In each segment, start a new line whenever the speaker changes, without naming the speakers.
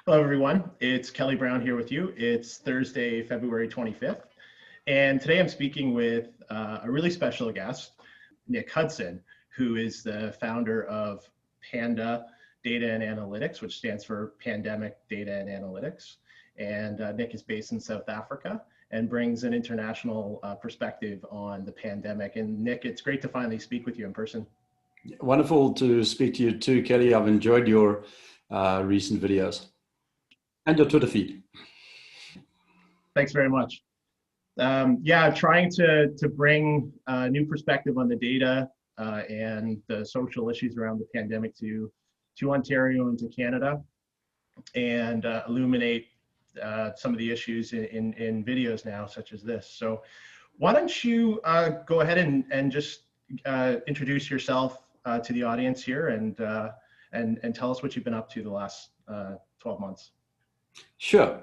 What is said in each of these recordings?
Hello, everyone. It's Kelly Brown here with you. It's Thursday, February 25th. And today I'm speaking with a really special guest, Nick Hudson, who is the founder of Panda Data and Analytics, which stands for Pandemic Data and Analytics. And Nick is based in South Africa and brings an international perspective on the pandemic. And Nick, it's great to finally speak with you in person.
Wonderful to speak to you too, Kelly. I've enjoyed your recent videos and your Twitter feed.
Thanks very much. Yeah, trying to bring a new perspective on the data and the social issues around the pandemic to Ontario and to Canada, and illuminate some of the issues in videos now, such as this. So why don't you go ahead and just introduce yourself to the audience here and tell us what you've been up to the last 12 months.
Sure.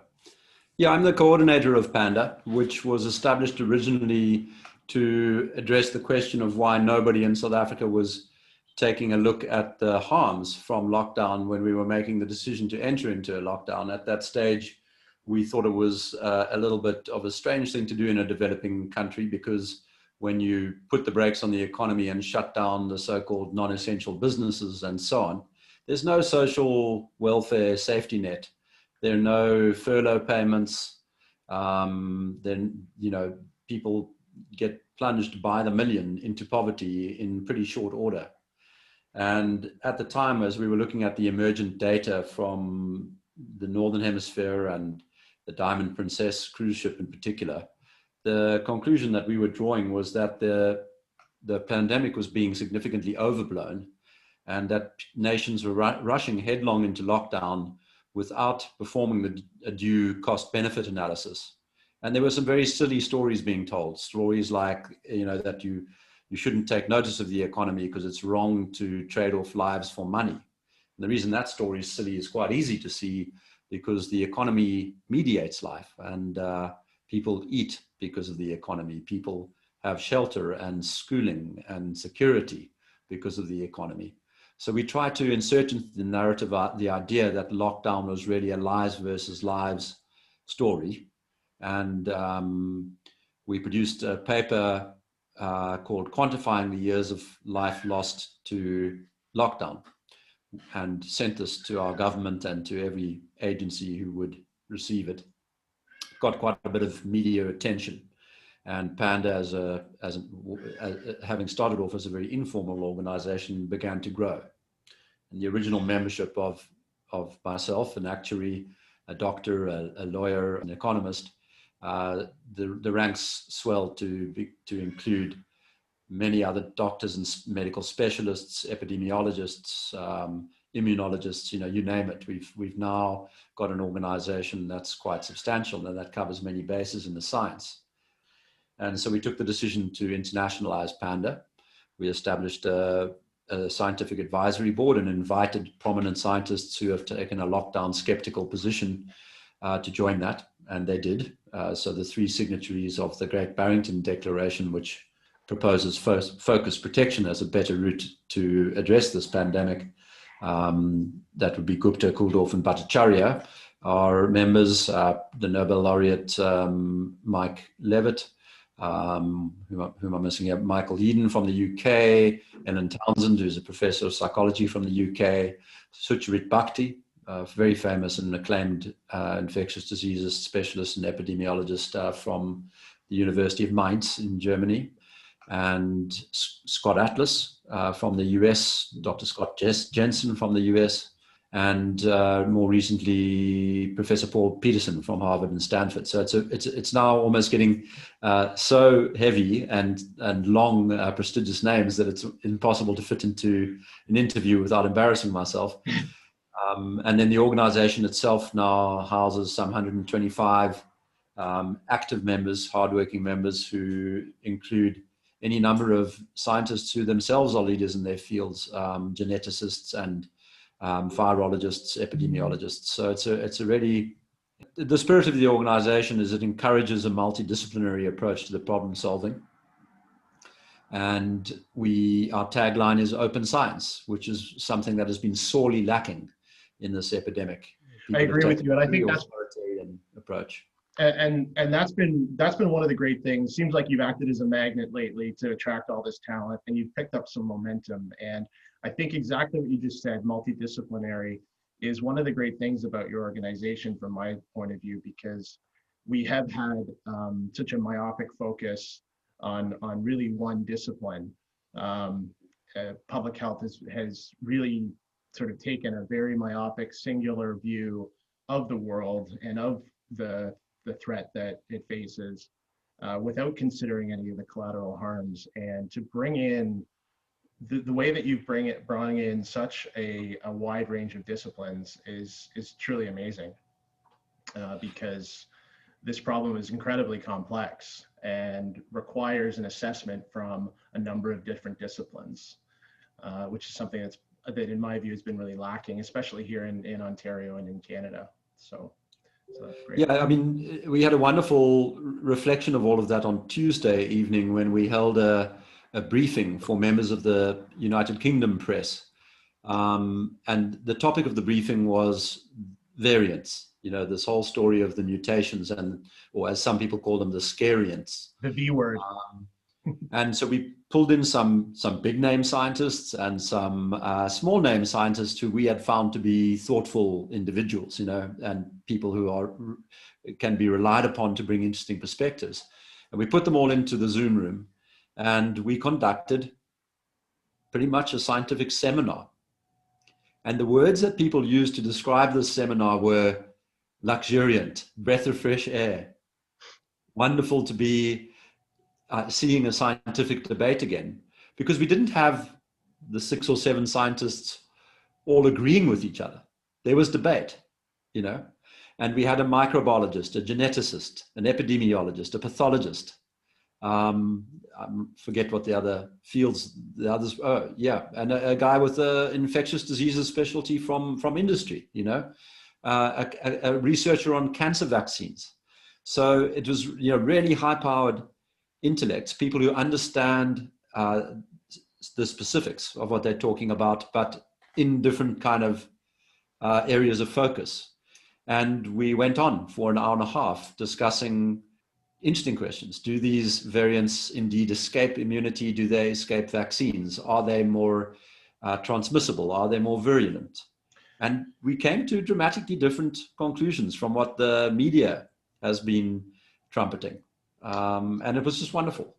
Yeah, I'm the coordinator of Panda, which was established originally to address the question of why nobody in South Africa was taking a look at the harms from lockdown when we were making the decision to enter into a lockdown. At that stage, we thought it was a little bit of a strange thing to do in a developing country, because when you put the brakes on the economy and shut down the so-called non-essential businesses and so on, there's no social welfare safety net. There are no furlough payments. Then, people get plunged by the million into poverty in pretty short order. And at the time, as we were looking at the emergent data from the Northern Hemisphere and the Diamond Princess cruise ship in particular, the conclusion that we were drawing was that the pandemic was being significantly overblown, and that nations were rushing headlong into lockdown without performing a due cost-benefit analysis. And there were some very silly stories being told. Stories like, that you shouldn't take notice of the economy because it's wrong to trade off lives for money. And the reason that story is silly is quite easy to see, because the economy mediates life, and people eat because of the economy. People have shelter and schooling and security because of the economy. So we try to insert into the narrative the idea that lockdown was really a lives versus lives story. And we produced a paper called Quantifying the Years of Life Lost to Lockdown, and sent this to our government and to every agency who would receive it. Got quite a bit of media attention. And Panda, having started off as a very informal organization, began to grow. And the original membership of myself, an actuary, a doctor, a lawyer, an economist, the ranks swelled to include many other doctors and medical specialists, epidemiologists, immunologists, you name it. We've now got an organization that's quite substantial and that covers many bases in the science. And so we took the decision to internationalize Panda. We established a scientific advisory board and invited prominent scientists who have taken a lockdown skeptical position to join that, and they did. So the three signatories of the Great Barrington Declaration, which proposes focused protection as a better route to address this pandemic, that would be Gupta, Kulldorff, and Bhattacharya, are members. The Nobel laureate Mike Levitt, whom I'm missing here, Michael Eden from the UK, Ellen Townsend, who's a professor of psychology from the UK, Sucharit Bhakti, very famous and acclaimed infectious diseases specialist and epidemiologist from the University of Mainz in Germany, and Scott Atlas from the US, Dr. Scott Jensen from the US, and more recently, Professor Paul Peterson from Harvard and Stanford. So it's now almost getting so heavy and long, prestigious names that it's impossible to fit into an interview without embarrassing myself. And then the organization itself now houses some 125 active members, hardworking members, who include any number of scientists who themselves are leaders in their fields, geneticists and virologists, epidemiologists. So it's a really, the spirit of the organization is it encourages a multidisciplinary approach to the problem solving. And our tagline is open science, which is something that has been sorely lacking in this epidemic.
I
People have
agree with
taken
you, and I
a very
think that's
authoritarian approach.
and that's been one of the great things. Seems like you've acted as a magnet lately to attract all this talent, and you've picked up some momentum. And I think exactly what you just said, multidisciplinary, is one of the great things about your organization from my point of view, because we have had such a myopic focus on really one discipline. Public health has really sort of taken a very myopic, singular view of the world and of the threat that it faces, without considering any of the collateral harms. And to bring in the way that you bring in such a wide range of disciplines is truly amazing, because this problem is incredibly complex and requires an assessment from a number of different disciplines, which is something that in my view has been really lacking, especially here in Ontario and in Canada. So that's great.
Yeah, I mean, we had a wonderful reflection of all of that on Tuesday evening when we held a briefing for members of the United Kingdom press. And the topic of the briefing was variants, this whole story of the mutations or as some people call them, the scariants.
The V word.
And so we pulled in some big name scientists and some small name scientists who we had found to be thoughtful individuals, and people who can be relied upon to bring interesting perspectives. And we put them all into the Zoom room, and we conducted pretty much a scientific seminar. And the words that people used to describe this seminar were luxuriant, breath of fresh air, wonderful to be seeing a scientific debate again, because we didn't have the 6 or 7 scientists all agreeing with each other. There was debate, and we had a microbiologist, a geneticist, an epidemiologist, a pathologist. I forget what the other fields, and a guy with an infectious diseases specialty from industry, a researcher on cancer vaccines. So it was, really high-powered intellects, people who understand the specifics of what they're talking about, but in different kind of areas of focus. And we went on for an hour and a half discussing interesting questions. Do these variants indeed escape immunity? Do they escape vaccines? Are they more transmissible? Are they more virulent? And we came to dramatically different conclusions from what the media has been trumpeting. And it was just wonderful,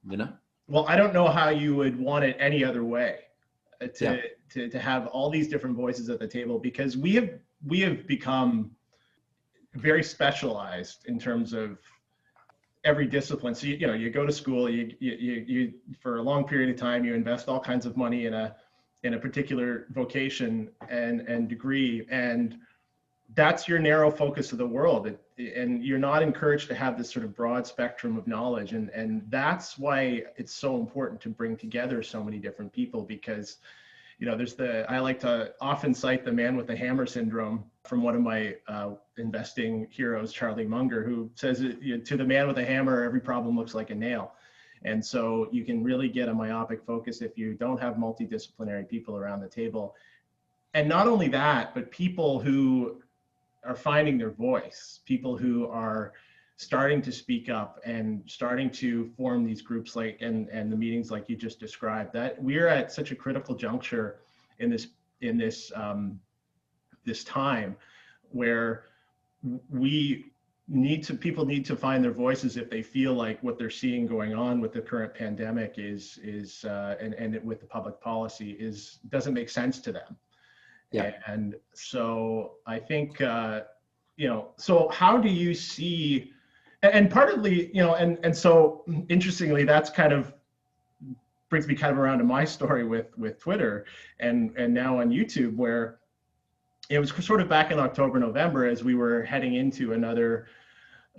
Well, I don't know how you would want it any other way, to have all these different voices at the table, because we have become very specialized in terms of every discipline. So you go to school, you for a long period of time, you invest all kinds of money in a particular vocation and degree, and that's your narrow focus of the world. And you're not encouraged to have this sort of broad spectrum of knowledge. And that's why it's so important to bring together so many different people, because, I like to often cite the man with the hammer syndrome from one of my investing heroes, Charlie Munger, who says, to the man with a hammer, every problem looks like a nail. And so you can really get a myopic focus if you don't have multidisciplinary people around the table. And not only that, but people who are finding their voice, people who are starting to speak up and starting to form these groups and the meetings like you just described. That we're at such a critical juncture in this time where people need to find their voices if they feel like what they're seeing going on with the current pandemic and with the public policy doesn't make sense to them. Yeah. And so I think, so how do you see, and partly, and so interestingly, that's kind of brings me kind of around to my story with Twitter and now on YouTube, where it was sort of back in October, November, as we were heading into another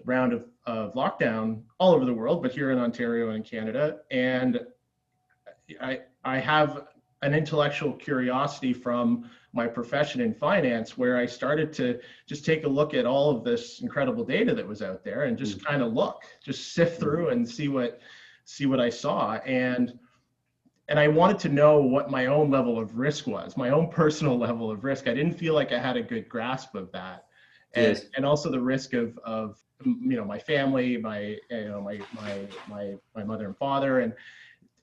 round of lockdown all over the world, but here in Ontario and in Canada. And I have an intellectual curiosity from my profession in finance, where I started to just take a look at all of this incredible data that was out there and just kind of just sift through and see what I saw. And I wanted to know what my own level of risk was, my own personal level of risk. I didn't feel like I had a good grasp of that.
Yes.
and also the risk of my family, my mother and father,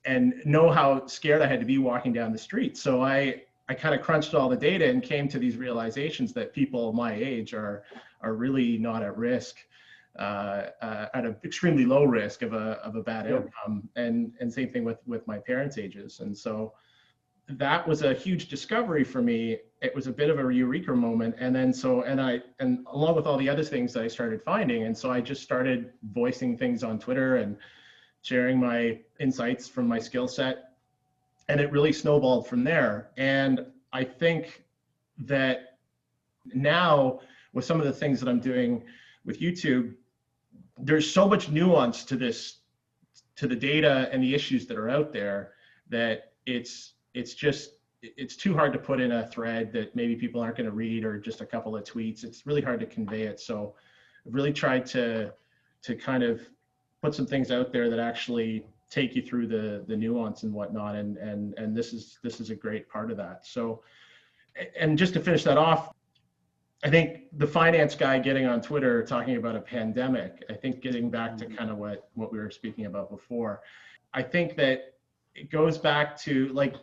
and know how scared I had to be walking down the street. So I kind of crunched all the data and came to these realizations that people my age are really not at risk, at an extremely low risk of a bad outcome, and same thing with my parents' ages. And so that was a huge discovery for me. It was a bit of a eureka moment. And then and along with all the other things that I started finding, and so I just started voicing things on Twitter and sharing my insights from my skill set, and it really snowballed from there. And I think that now, with some of the things that I'm doing with YouTube, there's so much nuance to the data and the issues that are out there, that it's too hard to put in a thread that maybe people aren't going to read, or just a couple of tweets. It's really hard to convey it. So I've really tried to kind of put some things out there that actually take you through the nuance and whatnot. And this is a great part of that. So, and just to finish that off, I think the finance guy getting on Twitter talking about a pandemic, I think getting back to kind of what we were speaking about before, I think that it goes back to, like,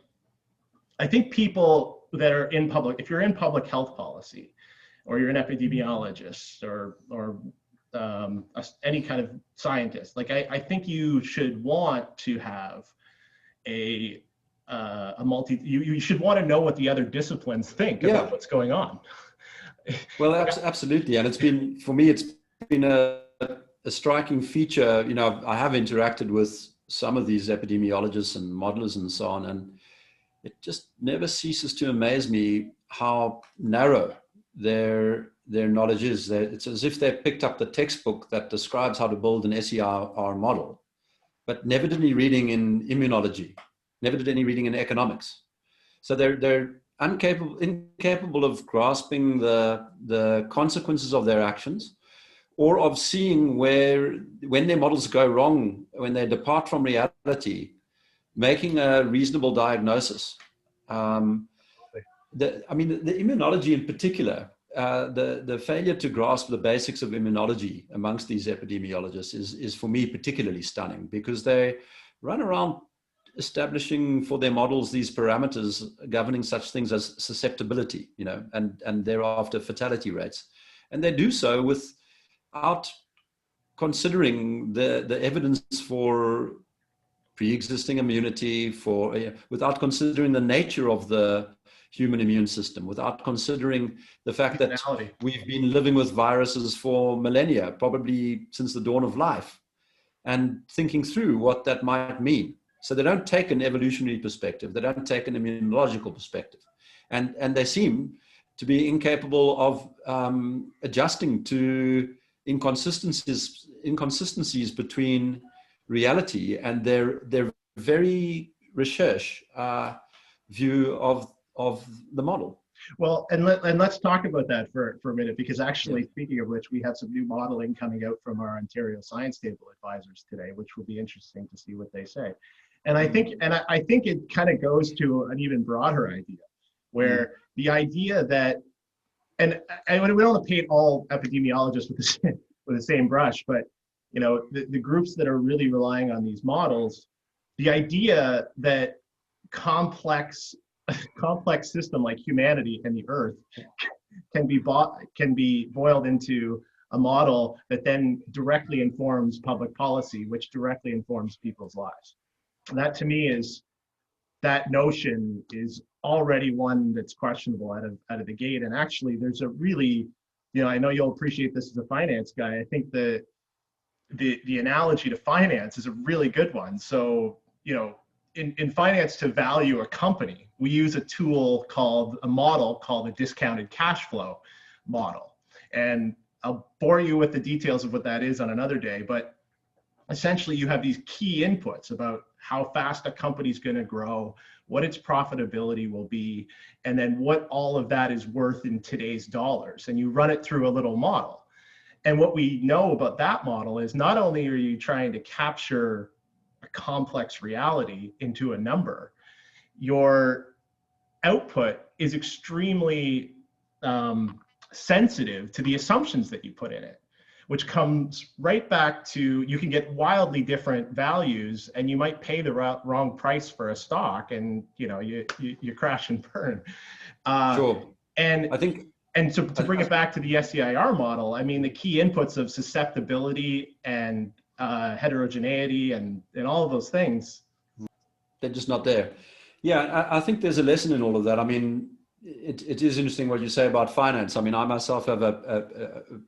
I think people that are in public, if you're in public health policy, or you're an epidemiologist, or any kind of scientist, like I think you should want to have you should want to know what the other disciplines think about what's going on.
Well, absolutely. And for me, it's been a striking feature. I have interacted with some of these epidemiologists and modelers and so on, and it just never ceases to amaze me how narrow their knowledge is. It's as if they picked up the textbook that describes how to build an SER model, but never did any reading in immunology, never did any reading in economics. So they're incapable of grasping the consequences of their actions, or of seeing when their models go wrong, when they depart from reality, making a reasonable diagnosis. The immunology in particular, the failure to grasp the basics of immunology amongst these epidemiologists is for me particularly stunning, because they run around establishing for their models these parameters governing such things as susceptibility, and thereafter fatality rates. And they do so without considering the evidence for pre-existing immunity, without considering the nature of the human immune system, without considering the fact that we've been living with viruses for millennia, probably since the dawn of life, and thinking through what that might mean. So they don't take an evolutionary perspective, they don't take an immunological perspective, and they seem to be incapable of adjusting to inconsistencies between reality and their very research view of the model.
Well, and let's talk about that for a minute, because actually, speaking of which, we have some new modeling coming out from our Ontario Science Table advisors today, which will be interesting to see what they say. And I think it kind of goes to an even broader idea, where the idea that, and we don't want to paint all epidemiologists with the same brush, but the groups that are really relying on these models, the idea that complex system like humanity and the Earth can be boiled into a model that then directly informs public policy, which directly informs people's lives. That, to me, that notion is already one that's questionable out of the gate. And actually, there's a really, I know you'll appreciate this as a finance guy. I think the analogy to finance is a really good one. So, in finance, to value a company, we use a model called the discounted cash flow model. And I'll bore you with the details of what that is on another day, but essentially you have these key inputs about how fast a company's going to grow, what its profitability will be, and then what all of that is worth in today's dollars. And you run it through a little model. And what we know about that model is, not only are you trying to capture a complex reality into a number, your output is extremely sensitive to the assumptions that you put in it, which comes right back to, you can get wildly different values and you might pay the wrong price for a stock, and you crash and burn.
Sure.
And
I think,
and to bring it back to the SEIR model, I mean, the key inputs of susceptibility and heterogeneity and all of those things,
they're just not there. Yeah, I think there's a lesson in all of that. I mean, it is interesting what you say about finance. I mean, I myself have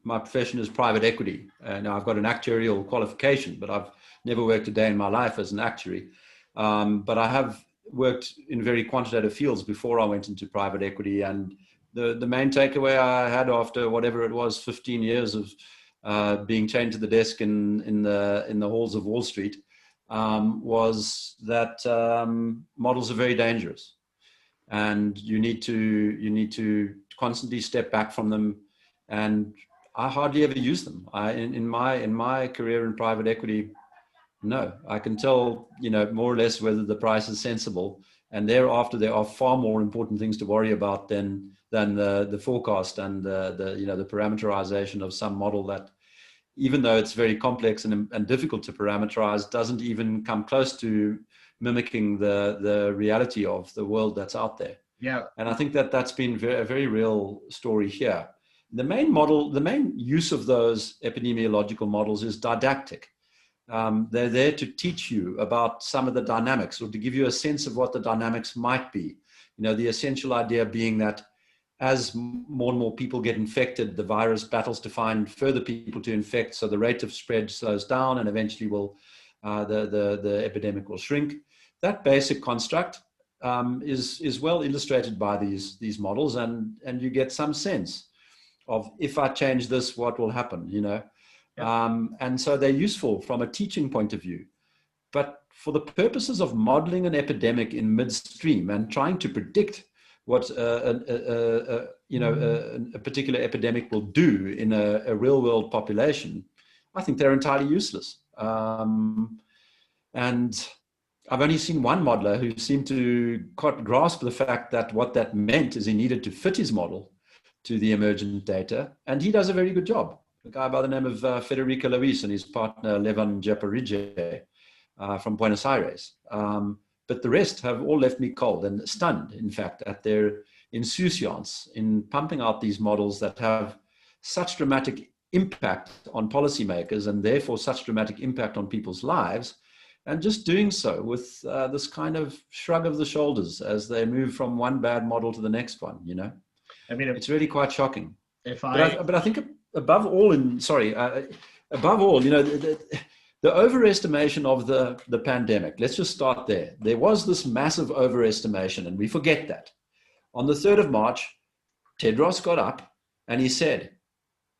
my profession is private equity. Now I've got an actuarial qualification, but I've never worked a day in my life as an actuary. But I have worked in very quantitative fields before I went into private equity. And the main takeaway I had after whatever it was, 15 years of being chained to the desk in the halls of Wall Street, was that models are very dangerous, and you need to constantly step back from them. And I hardly ever use them. In my career in private equity, no, I can tell more or less whether the price is sensible, and thereafter there are far more important things to worry about than the forecast and the parameterization of some model that, even though it's very complex and difficult to parameterize, doesn't even come close to mimicking the reality of the world that's out there.
Yeah.
And I think that's been a very real story here. The main use of those epidemiological models is didactic. They're there to teach you about some of the dynamics, or to give you a sense of what the dynamics might be. The essential idea being that as more and more people get infected, the virus battles to find further people to infect, so the rate of spread slows down, and eventually the epidemic will shrink. That basic construct is well illustrated by these models, and you get some sense of, if I change this, what will happen, Yep. And so they're useful from a teaching point of view. But for the purposes of modeling an epidemic in midstream and trying to predict what a particular epidemic will do in a real world population, I think they're entirely useless. And I've only seen one modeler who seemed to quite grasp the fact that what that meant is he needed to fit his model to the emergent data, and he does a very good job. A guy by the name of Federico Luis and his partner Levan Japarije from Buenos Aires. But the rest have all left me cold and stunned, in fact, at their insouciance in pumping out these models that have such dramatic impact on policymakers, and therefore such dramatic impact on people's lives, and just doing so with this kind of shrug of the shoulders as they move from one bad model to the next one. I mean, it's really quite shocking. But I think above all, the overestimation of the pandemic, let's just start there. There was this massive overestimation, and we forget that. On the 3rd of March, Tedros got up and he said,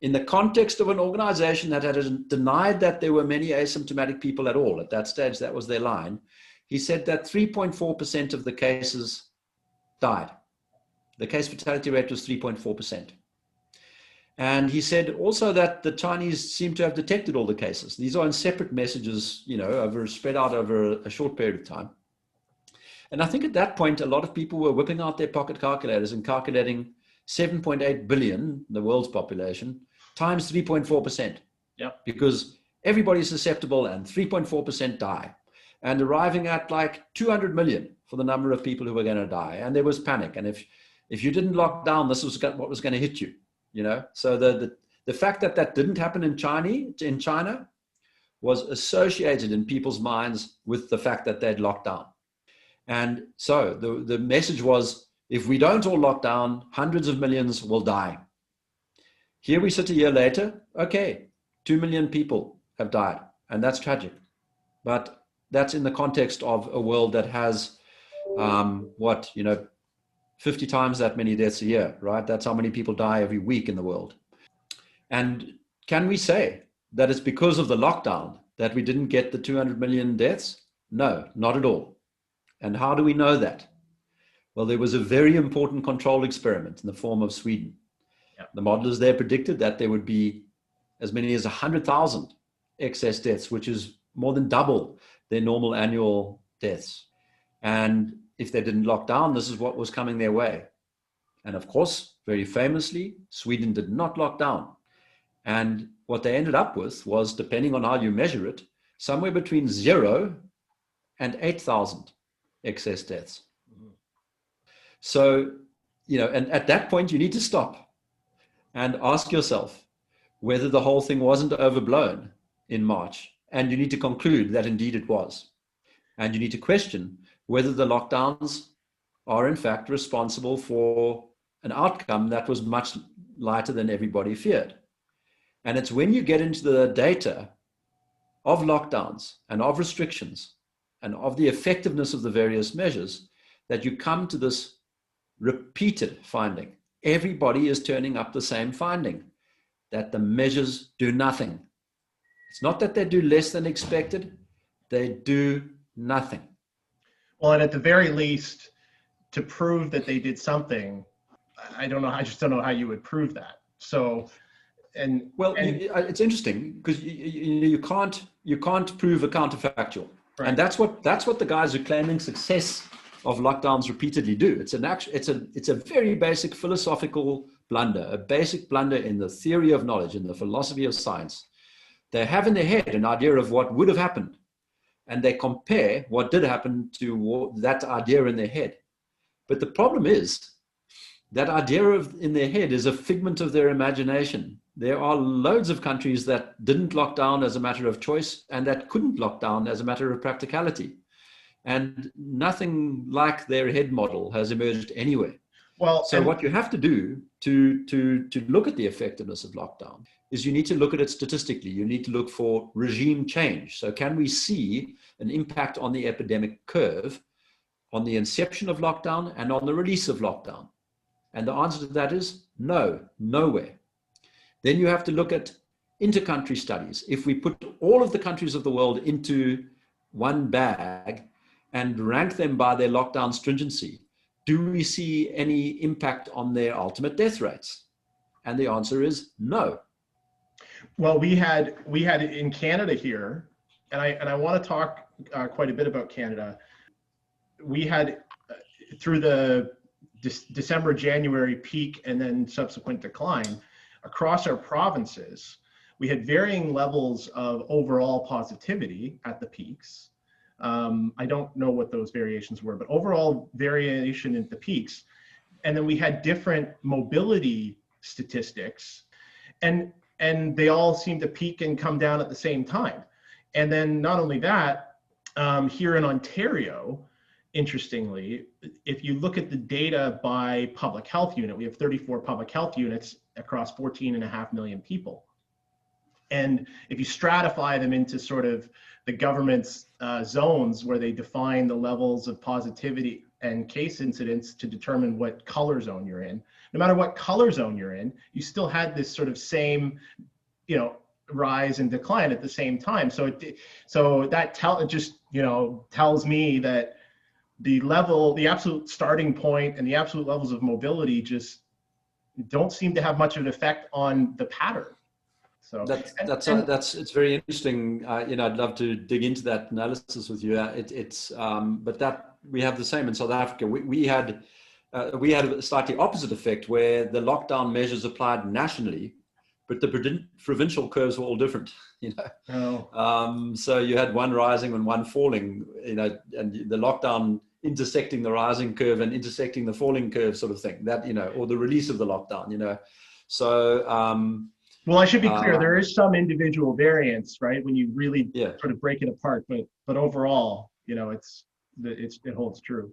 in the context of an organization that had denied that there were many asymptomatic people at all, at that stage, that was their line, he said that 3.4% of the cases died. The case fatality rate was 3.4%. And he said also that the Chinese seem to have detected all the cases. These are in separate messages, spread out over a short period of time. And I think at that point, a lot of people were whipping out their pocket calculators and calculating 7.8 billion, the world's population, times 3.4%.
Yep. Because
everybody's susceptible and 3.4% die. And arriving at like 200 million for the number of people who were going to die. And there was panic. And if you didn't lock down, this was what was going to hit you. So the fact that didn't happen in China was associated in people's minds with the fact that they'd locked down. And so the message was, if we don't all lock down, hundreds of millions will die. Here we sit a year later, okay, 2 million people have died, and that's tragic. But that's in the context of a world that has 50 times that many deaths a year, right? That's how many people die every week in the world. And can we say that it's because of the lockdown that we didn't get the 200 million deaths? No, not at all. And how do we know that? Well, there was a very important control experiment in the form of Sweden. Yep. The modelers there predicted that there would be as many as 100,000 excess deaths, which is more than double their normal annual deaths. And if they didn't lock down, this is what was coming their way. And of course, very famously, Sweden did not lock down. And what they ended up with was, depending on how you measure it, somewhere between 0 and 8,000 excess deaths. So, and at that point, you need to stop and ask yourself whether the whole thing wasn't overblown in March. And you need to conclude that indeed it was. And you need to question whether the lockdowns are in fact responsible for an outcome that was much lighter than everybody feared. And it's when you get into the data of lockdowns and of restrictions and of the effectiveness of the various measures that you come to this repeated finding. Everybody is turning up the same finding, that the measures do nothing. It's not that they do less than expected, they do nothing.
Well, and at the very least, to prove that they did something, I just don't know how you would prove that. So,
it's interesting because you can't prove a counterfactual, right. And that's what the guys who are claiming success of lockdowns repeatedly do. It's a very basic philosophical blunder, a basic blunder in the theory of knowledge, in the philosophy of science. They have in their head an idea of what would have happened, and they compare what did happen to that idea in their head. But the problem is that idea in their head is a figment of their imagination. There are loads of countries that didn't lock down as a matter of choice and that couldn't lock down as a matter of practicality. And nothing like their head model has emerged anywhere. Well, so what you have to do to look at the effectiveness of lockdown is you need to look at it statistically. You need to look for regime change. So can we see an impact on the epidemic curve on the inception of lockdown and on the release of lockdown? And the answer to that is no, nowhere. Then you have to look at inter-country studies. If we put all of the countries of the world into one bag and rank them by their lockdown stringency, do we see any impact on their ultimate death rates? And the answer is no.
Well, we had in Canada here, and I want to talk quite a bit about Canada. We had through the December, January peak and then subsequent decline across our provinces, we had varying levels of overall positivity at the peaks. I don't know what those variations were, but overall variation at the peaks. And then we had different mobility statistics, and they all seemed to peak and come down at the same time. And then not only that, here in Ontario, interestingly, if you look at the data by public health unit, we have 34 public health units across 14.5 million people. And if you stratify them into sort of the government's zones where they define the levels of positivity and case incidence to determine what color zone you're in, no matter what color zone you're in, you still had this sort of same, rise and decline at the same time. So that tells me that the absolute starting point and the absolute levels of mobility just don't seem to have much of an effect on the pattern. So it's very interesting. I'd love to dig into that analysis with you. But that we have the same in South Africa. We had a slightly opposite effect where the lockdown measures applied nationally, but the provincial curves were all different. So you had one rising and one falling. And the lockdown intersecting the rising curve and intersecting the falling curve, sort of thing. That or the release of the lockdown. So. Well, I should be clear. There is some individual variance, right? When you really sort of break it apart, but overall, it holds true.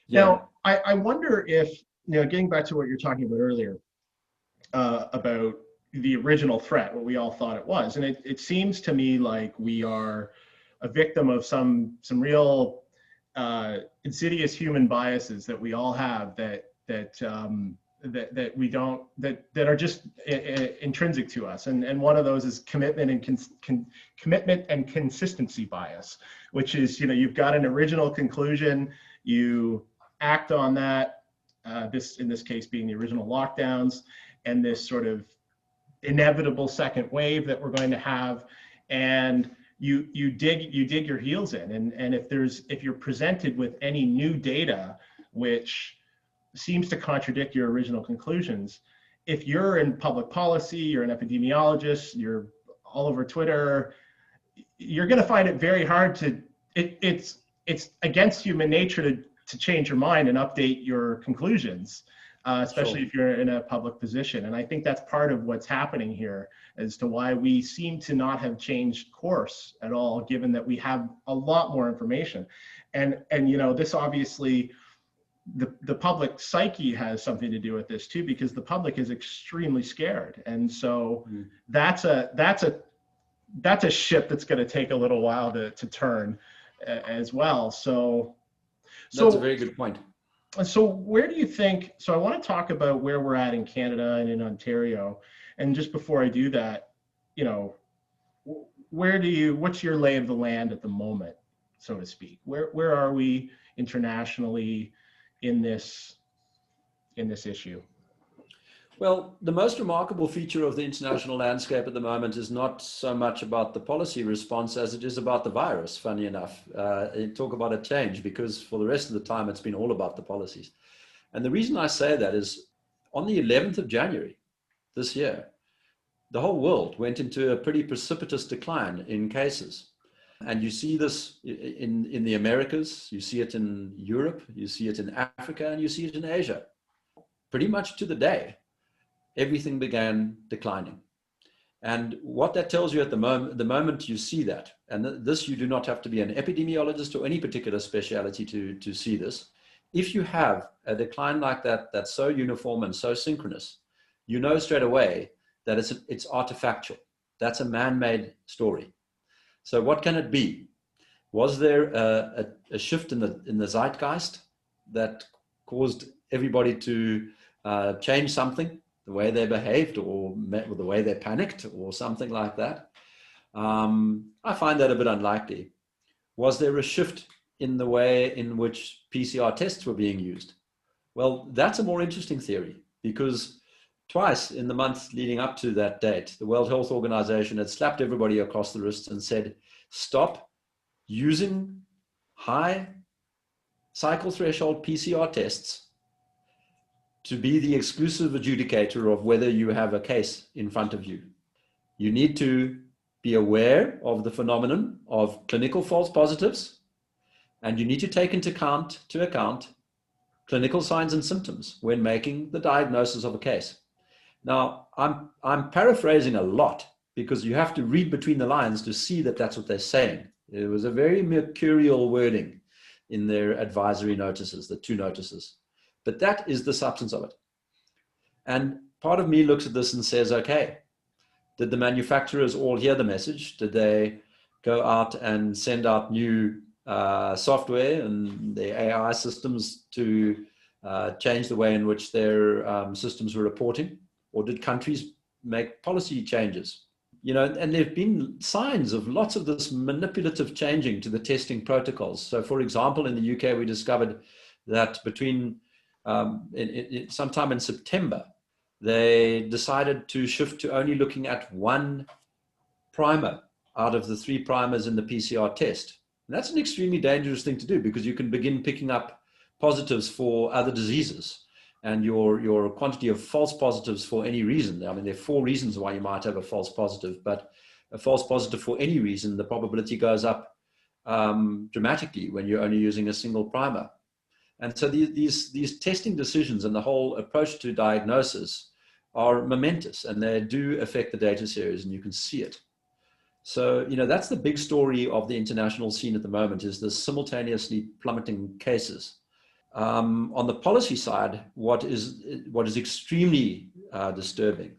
Yeah. Now, I wonder if getting back to what you're talking about earlier about the original threat, what we all thought it was, and it seems to me like we are a victim of some real insidious human biases that we all have that are just intrinsic to us, and one of those is commitment and consistency bias, which is you've got an original conclusion, you act on that, in this case being the original lockdowns and this sort of inevitable second wave that we're going to have, and you dig your heels in, and if you're presented with any new data which seems to contradict your original conclusions. If you're in public policy, you're an epidemiologist, you're all over Twitter, you're going to find it very hard to, it's against human nature to change your mind and update your conclusions, especially
Sure.
if you're in a public position. And I think that's part of what's happening here as to why we seem to not have changed course at all, given that we have a lot more information. And you know, this obviously, the public psyche has something to do with this too, because the public is extremely scared. And so that's a ship that's going to take a little while to turn as well. So
That's a very good point.
so where do you think, so I want to talk about where we're at in Canada and in Ontario. And just before I do that, you know, what's your lay of the land at the moment, so to speak? Where are we internationally in this issue?
Well, the most remarkable feature of the international landscape at the moment is not so much about the policy response as it is about the virus, funny enough. Talk about a change, because for the rest of the time, it's been all about the policies. And the reason I say that is on the 11th of January this year, the whole world went into a pretty precipitous decline in cases. And you see this in the Americas, you see it in Europe, you see it in Africa, and you see it in Asia. Pretty much to the day, everything began declining. And what that tells you at the moment you see that, and this you do not have to be an epidemiologist or any particular specialty to see this. If you have a decline like that, that's so uniform and so synchronous, you know straight away that it's artifactual. That's a man-made story. So what can it be? Was there a shift in the zeitgeist that caused everybody to change something, the way they behaved or the way they panicked or something like that? I find that a bit unlikely. Was there a shift in the way in which PCR tests were being used? Well, that's a more interesting theory, because twice in the months leading up to that date, the World Health Organization had slapped everybody across the wrists and said, stop using high cycle threshold PCR tests to be the exclusive adjudicator of whether you have a case in front of you. You need to be aware of the phenomenon of clinical false positives, and you need to take into account clinical signs and symptoms when making the diagnosis of a case. Now, I'm paraphrasing a lot, because you have to read between the lines to see that that's what they're saying. It was a very mercurial wording in their advisory notices, the two notices. But that is the substance of it. And part of me looks at this and says, okay, did the manufacturers all hear the message? Did they go out and send out new software and the AI systems to change the way in which their systems were reporting? Or did countries make policy changes? You know, and there have been signs of lots of this manipulative changing to the testing protocols. So, for example, in the UK, we discovered that between sometime in September, they decided to shift to only looking at one primer out of the 3 primers in the PCR test. And that's an extremely dangerous thing to do, because you can begin picking up positives for other diseases. And your quantity of false positives for any reason, I mean, there are 4 reasons why you might have a false positive, but a false positive for any reason, the probability goes up dramatically when you're only using a single primer. And so these testing decisions and the whole approach to diagnosis are momentous, and they do affect the data series, and you can see it. So, you know, that's the big story of the international scene at the moment, is the simultaneously plummeting cases. On the policy side, what is extremely disturbing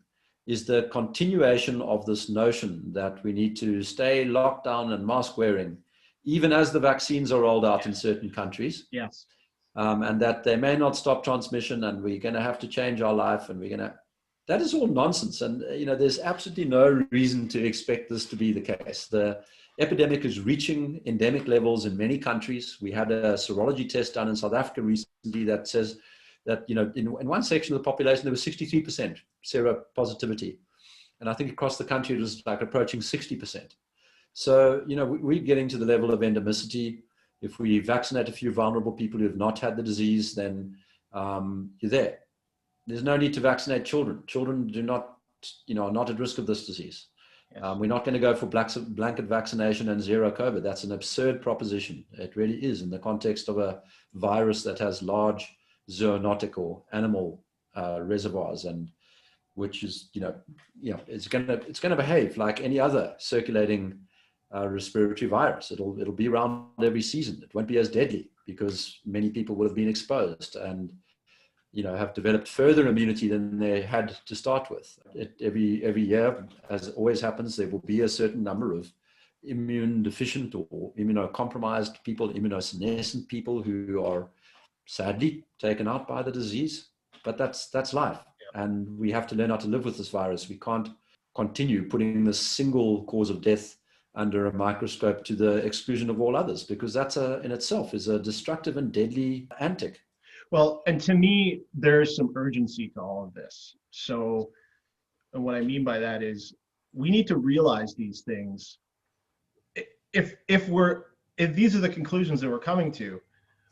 is the continuation of this notion that we need to stay locked down and mask wearing, even as the vaccines are rolled out in certain countries.
Yes.
And that they may not stop transmission, and we're going to have to change our life, and that is all nonsense. And, you know, there's absolutely no reason to expect this to be the case. The epidemic is reaching endemic levels in many countries. We had a serology test done in South Africa recently that says that, you know, in one section of the population, there was 63% seropositivity. And I think across the country, it was like approaching 60%. So, you know, we're getting to the level of endemicity. If we vaccinate a few vulnerable people who have not had the disease, then you're there. There's no need to vaccinate children. Children do not, are not at risk of this disease.
Yes.
We're not going to go for blanket vaccination and zero COVID. That's an absurd proposition. It really is, in the context of a virus that has large zoonotic or animal reservoirs, and which is, it's going to behave like any other circulating respiratory virus. It'll be around every season. It won't be as deadly because many people will have been exposed and have developed further immunity than they had to start with. Every year, as always happens, there will be a certain number of immune deficient or immunocompromised people, immunosenescent people who are sadly taken out by the disease. But that's life. Yeah. And we have to learn how to live with this virus. We can't continue putting this single cause of death under a microscope to the exclusion of all others, because that's in itself is a destructive and deadly antic.
Well, and to me, there's some urgency to all of this. So, and what I mean by that is we need to realize these things. If these are the conclusions that we're coming to,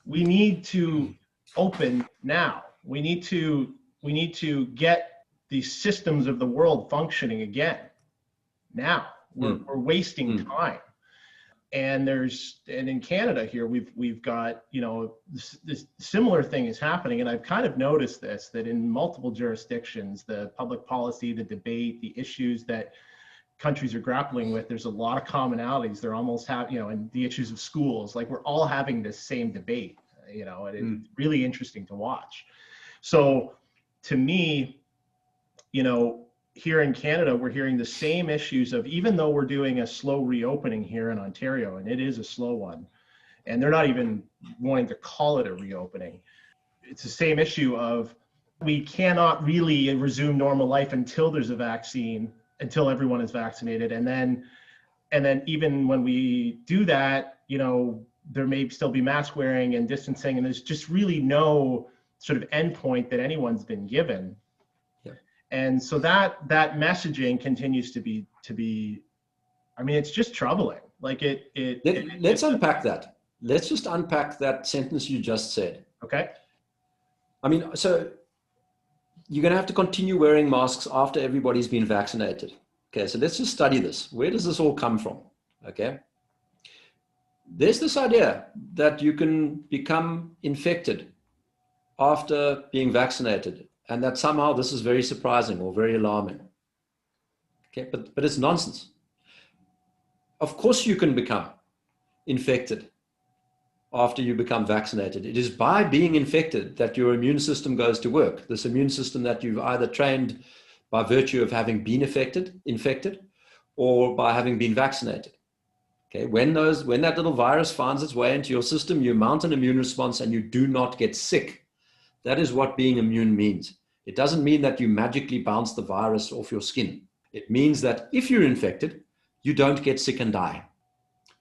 we need to open now. We need to get these systems of the world functioning again now. We're wasting time. And in Canada here, we've got, this similar thing is happening. And I've kind of noticed this, that in multiple jurisdictions, the public policy, the debate, the issues that countries are grappling with, there's a lot of commonalities. They're almost and the issues of schools, like we're all having this same debate, and it's really interesting to watch. So to me, here in Canada, we're hearing the same issues of, even though we're doing a slow reopening here in Ontario, and it is a slow one, and they're not even wanting to call it a reopening. It's the same issue of we cannot really resume normal life until there's a vaccine, until everyone is vaccinated. And then even when we do that, there may still be mask wearing and distancing, and there's just really no sort of endpoint that anyone's been given. And so that messaging continues to be, it's just troubling. Like
let's unpack that. Let's just unpack that sentence you just said.
Okay.
So you're going to have to continue wearing masks after everybody's been vaccinated. Okay. So let's just study this. Where does this all come from? Okay. There's this idea that you can become infected after being vaccinated, and that somehow this is very surprising or very alarming. Okay, but it's nonsense. Of course you can become infected after you become vaccinated. It is by being infected that your immune system goes to work. This immune system that you've either trained by virtue of having been infected, or by having been vaccinated. Okay, when that little virus finds its way into your system, you mount an immune response and you do not get sick. That is what being immune means. It doesn't mean that you magically bounce the virus off your skin. It means that if you're infected, you don't get sick and die.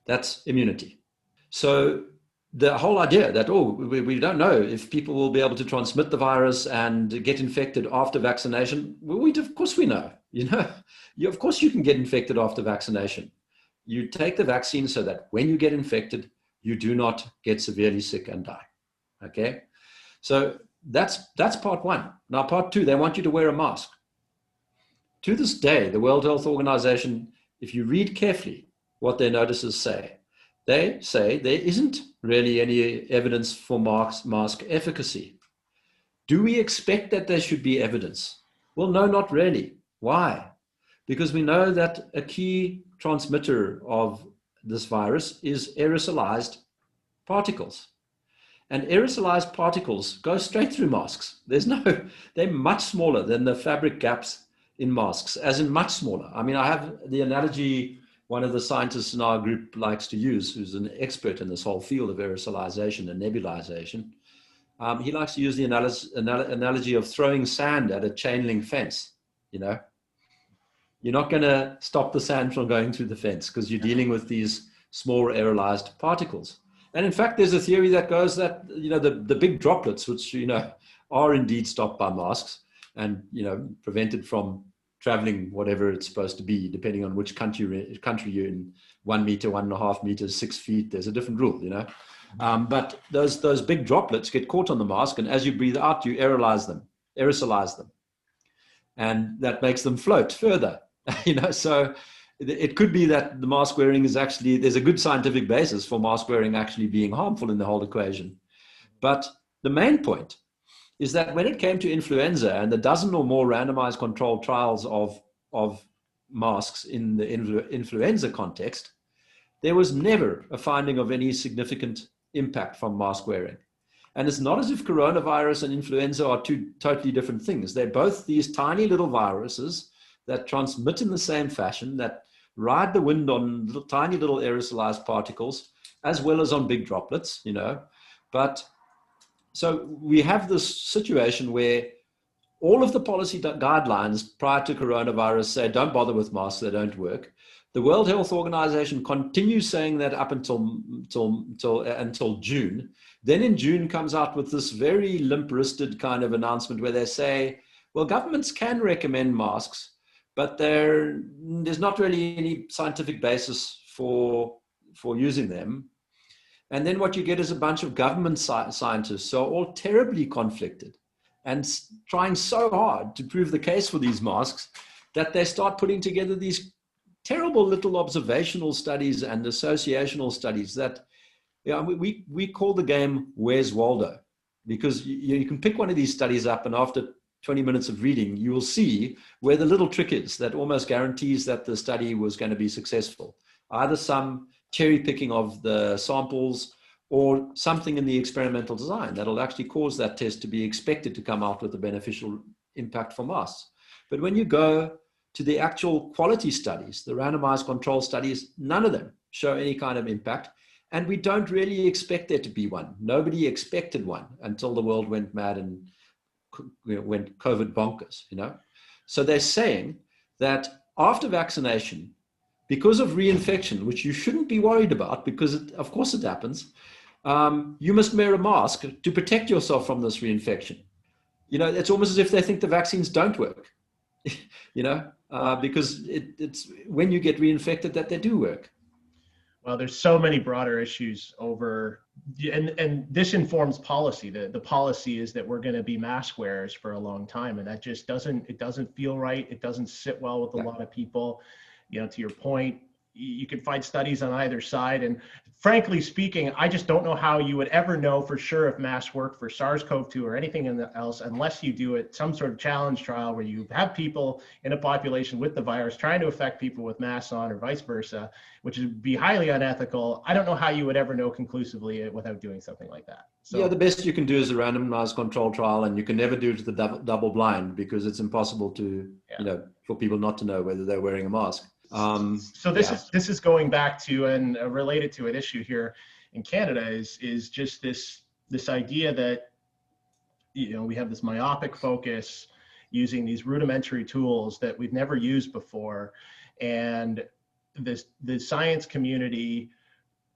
That's immunity. So the whole idea that, we don't know if people will be able to transmit the virus and get infected after vaccination. Well, of course we know. Of course you can get infected after vaccination. You take the vaccine so that when you get infected, you do not get severely sick and die. Okay? So that's part one. Now, part two, they want you to wear a mask. To this day, the World Health Organization, if you read carefully what their notices say, they say there isn't really any evidence for mask efficacy. Do we expect that there should be evidence? Well, no, not really. Why? Because we know that a key transmitter of this virus is aerosolized particles. And aerosolized particles go straight through masks. They're much smaller than the fabric gaps in masks, as in much smaller. I have the analogy one of the scientists in our group likes to use, who's an expert in this whole field of aerosolization and nebulization. He likes to use the analogy of throwing sand at a chain link fence. You're not going to stop the sand from going through the fence because you're dealing with these small aerolized particles. And in fact, there's a theory that goes that, the big droplets, which, are indeed stopped by masks and, prevented from traveling whatever it's supposed to be, depending on which country you're in, 1 meter, 1.5 meters, 6 feet, there's a different rule, But those big droplets get caught on the mask, and as you breathe out, you aerosolize them, and that makes them float further. So it could be that the mask wearing is actually, there's a good scientific basis for mask wearing actually being harmful in the whole equation. But the main point is that when it came to influenza and the dozen or more randomized controlled trials of masks in the influenza context, there was never a finding of any significant impact from mask wearing. And it's not as if coronavirus and influenza are two totally different things. They're both these tiny little viruses that transmit in the same fashion, that ride the wind on tiny little aerosolized particles, as well as on big droplets, But so we have this situation where all of the policy guidelines prior to coronavirus say, don't bother with masks, they don't work. The World Health Organization continues saying that up until June. Then in June comes out with this very limp-wristed kind of announcement where they say, well, governments can recommend masks, but there's not really any scientific basis for using them. And then what you get is a bunch of government scientists who are all terribly conflicted and trying so hard to prove the case for these masks that they start putting together these terrible little observational studies and associational studies that we call the game Where's Waldo? Because you can pick one of these studies up, and after 20 minutes of reading, you will see where the little trick is that almost guarantees that the study was going to be successful. Either some cherry picking of the samples or something in the experimental design that'll actually cause that test to be expected to come out with a beneficial impact for masks. But when you go to the actual quality studies, the randomized control studies, none of them show any kind of impact. And we don't really expect there to be one. Nobody expected one until the world went mad and went COVID bonkers, So they're saying that after vaccination, because of reinfection, which you shouldn't be worried about because of course it happens, you must wear a mask to protect yourself from this reinfection. It's almost as if they think the vaccines don't work, because it's when you get reinfected that they do work.
Well, there's so many broader issues over, and this informs policy. The policy is that we're going to be mask wearers for a long time, and that just doesn't feel right. It doesn't sit well with a lot of people. To your point, you can find studies on either side. And frankly speaking, I just don't know how you would ever know for sure if masks work for SARS-CoV-2 or anything else unless you do it some sort of challenge trial where you have people in a population with the virus trying to affect people with masks on or vice versa, which would be highly unethical. I don't know how you would ever know conclusively without doing something like that. So,
yeah, the best you can do is a randomized control trial, and you can never do it to the double blind because it's impossible to, for people not to know whether they're wearing a mask.
So this is going back to and related to an issue here in Canada is just this idea that we have this myopic focus using these rudimentary tools that we've never used before, and the science community,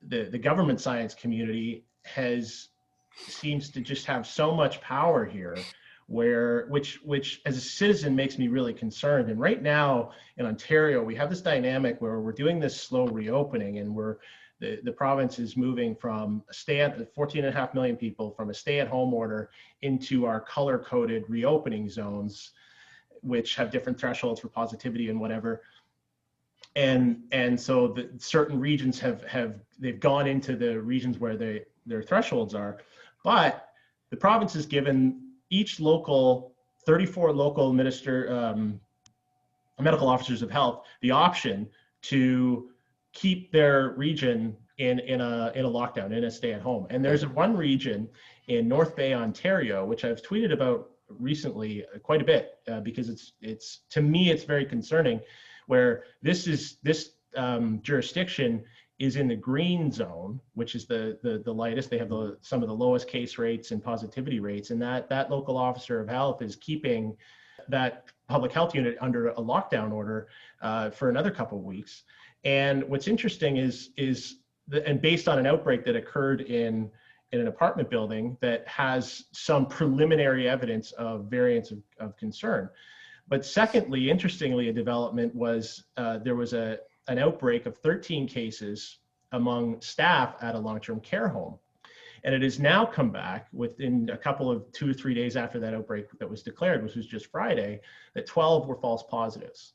the government science community seems to just have so much power here, which as a citizen makes me really concerned. And right now in Ontario, we have this dynamic where we're doing this slow reopening, and the province is moving from 14.5 million people from a stay-at-home order into our color-coded reopening zones, which have different thresholds for positivity and whatever. And so certain regions they've gone into the regions where their thresholds are, but the province has given each 34 local medical officers of health the option to keep their region in a lockdown, in a stay-at-home. And there's one region in North Bay, Ontario, which I've tweeted about recently quite a bit because it's to me it's very concerning, where this jurisdiction is in the green zone, which is the lightest. They have some of the lowest case rates and positivity rates, and that local officer of health is keeping that public health unit under a lockdown order for another couple of weeks. And what's interesting is and based on an outbreak that occurred in an apartment building that has some preliminary evidence of variants of concern. But secondly, interestingly, a development was there was an outbreak of 13 cases among staff at a long-term care home. And it has now come back within a couple of 2 or 3 days after that outbreak that was declared, which was just Friday, that 12 were false positives.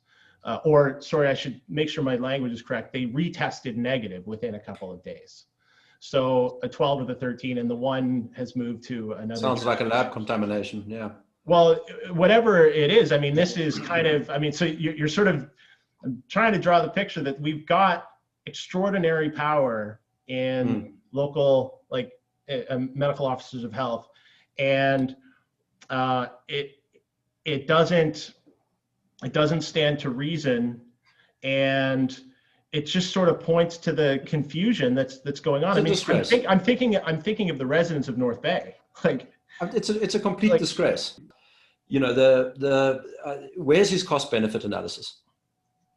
Or sorry, I should make sure my language is correct. They retested negative within a couple of days. So a 12 of the 13, and the one has moved to another.
Sounds like a lab contamination, yeah.
Well, whatever it is, I mean, this is kind of, I mean, so you're sort of, I'm trying to draw the picture that we've got extraordinary power in local, like medical officers of health, and it doesn't stand to reason, and it just sort of points to the confusion that's going on. I mean, I'm thinking of the residents of North Bay. Like,
it's a complete disgrace. You know, where's his cost benefit analysis?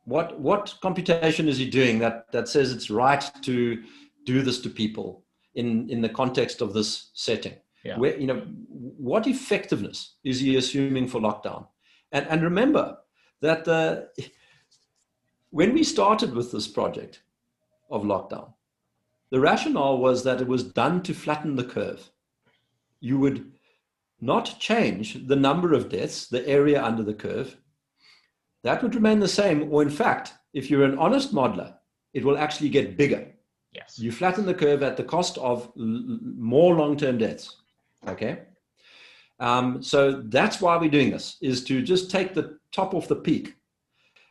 What computation is he doing that says it's right to do this to people in the context of this setting?
Yeah.
Where, you know, what effectiveness is he assuming for lockdown? And remember that when we started with this project of lockdown, the rationale was that it was done to flatten the curve. You would not change the number of deaths, the area under the curve. That would remain the same, or in fact, if you're an honest modeler, it will actually get bigger.
Yes.
You flatten the curve at the cost of more long-term deaths, okay? So that's why we're doing this, is to just take the top off the peak.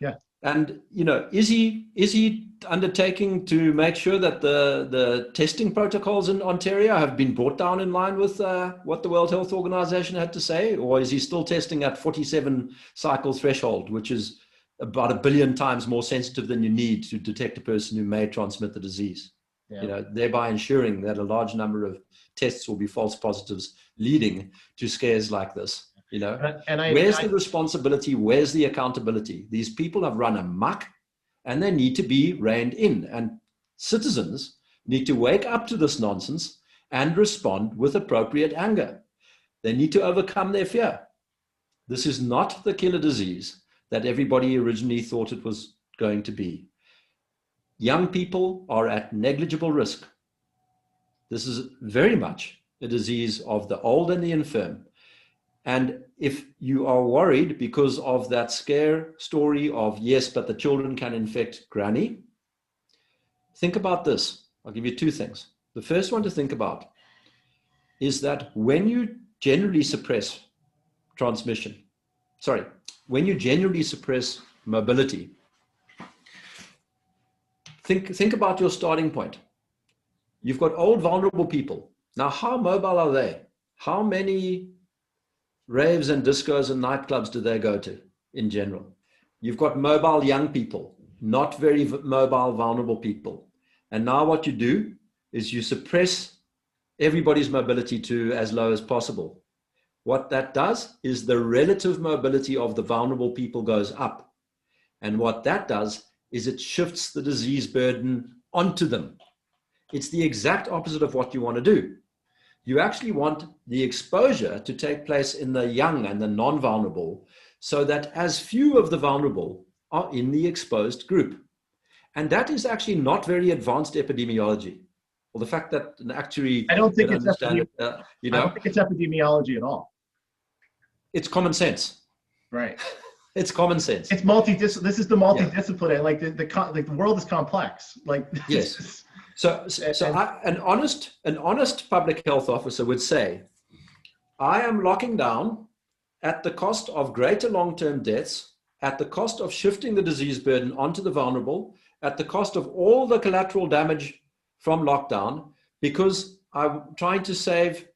Yeah.
And, you know, is he undertaking to make sure that the testing protocols in Ontario have been brought down in line with what the World Health Organization had to say? Or is he still testing at 47 cycle threshold, which is about 1 billion times more sensitive than you need to detect a person who may transmit the disease? Yeah. You know, thereby ensuring that a large number of tests will be false positives, leading to scares like this. You know, where's the responsibility? Where's the accountability? These people have run amok, and they need to be reined in. And citizens need to wake up to this nonsense and respond with appropriate anger. They need to overcome their fear. This is not the killer disease that everybody originally thought it was going to be. Young people are at negligible risk. This is very much a disease of the old and the infirm. And if you are worried because of that scare story of, yes, but the children can infect granny, think about this. I'll give you 2 things. The first one to think about is that when you generally suppress when you generally suppress mobility, think about your starting point. You've got old, vulnerable people. Now, how mobile are they? How many raves and discos and nightclubs do they go to in general? You've got mobile young people, not very mobile, vulnerable people. And now what you do is you suppress everybody's mobility to as low as possible. What that does is the relative mobility of the vulnerable people goes up. And what that does is it shifts the disease burden onto them. It's the exact opposite of what you want to do. You actually want the exposure to take place in the young and the non-vulnerable, so that as few of the vulnerable are in the exposed group. And that is actually not very advanced epidemiology. Well, the fact that an actuary
I don't think
I don't think it's
epidemiology at all.
It's common sense.
Right.
It's common sense.
It's this is the multidisciplinary. Yeah. Like the world is complex. Like
yes. An honest public health officer would say, I am locking down at the cost of greater long-term deaths, at the cost of shifting the disease burden onto the vulnerable, at the cost of all the collateral damage from lockdown, because I'm trying to save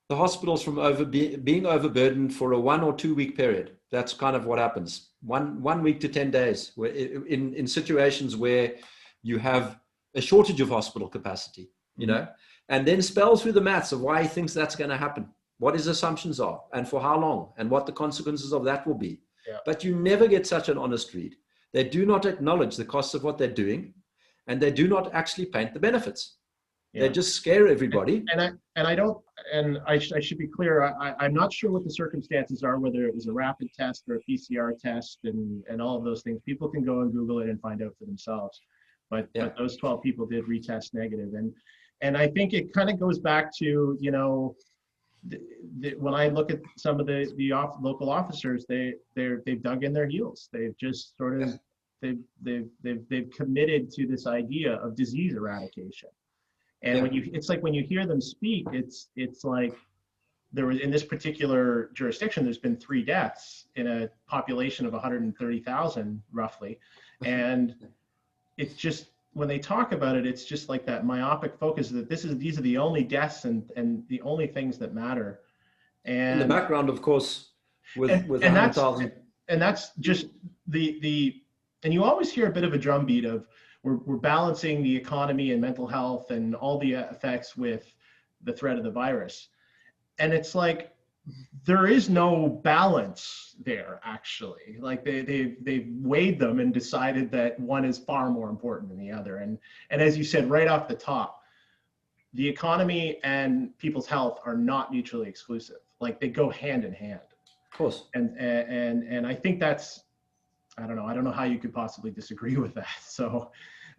the hospitals from being overburdened for a 1 or 2 week period. That's kind of what happens. One week to 10 days in situations where you have a shortage of hospital capacity, you know, and then spell through the maths of why he thinks that's going to happen, what his assumptions are, and for how long, and what the consequences of that will be. Yeah. But you never get such an honest read. They do not acknowledge the costs of what they're doing, and they do not actually paint the benefits. Yeah. They just scare everybody.
I should be clear. I'm not sure what the circumstances are, whether it was a rapid test or a PCR test and all of those things. People can go and Google it and find out for themselves. But those 12 people did retest negative. And I think it kind of goes back to, you know, when I look at some of the local officers, they've dug in their heels. They've just sort of they've committed to this idea of disease eradication. And when it's like when you hear them speak, it's like there was in this particular jurisdiction, there's been 3 deaths in a population of 130,000 roughly, and it's just when they talk about it, it's just like that myopic focus that these are the only deaths and the only things that matter. And
in the background, of course, with
and
100,000.
that's just and you always hear a bit of a drumbeat of we're balancing the economy and mental health and all the effects with the threat of the virus. And it's like, there is no balance there, actually. Like they've weighed them and decided that one is far more important than the other. And as you said right off the top, the economy and people's health are not mutually exclusive. Like they go hand in hand.
Of course.
And I think that's, I don't know how you could possibly disagree with that. So,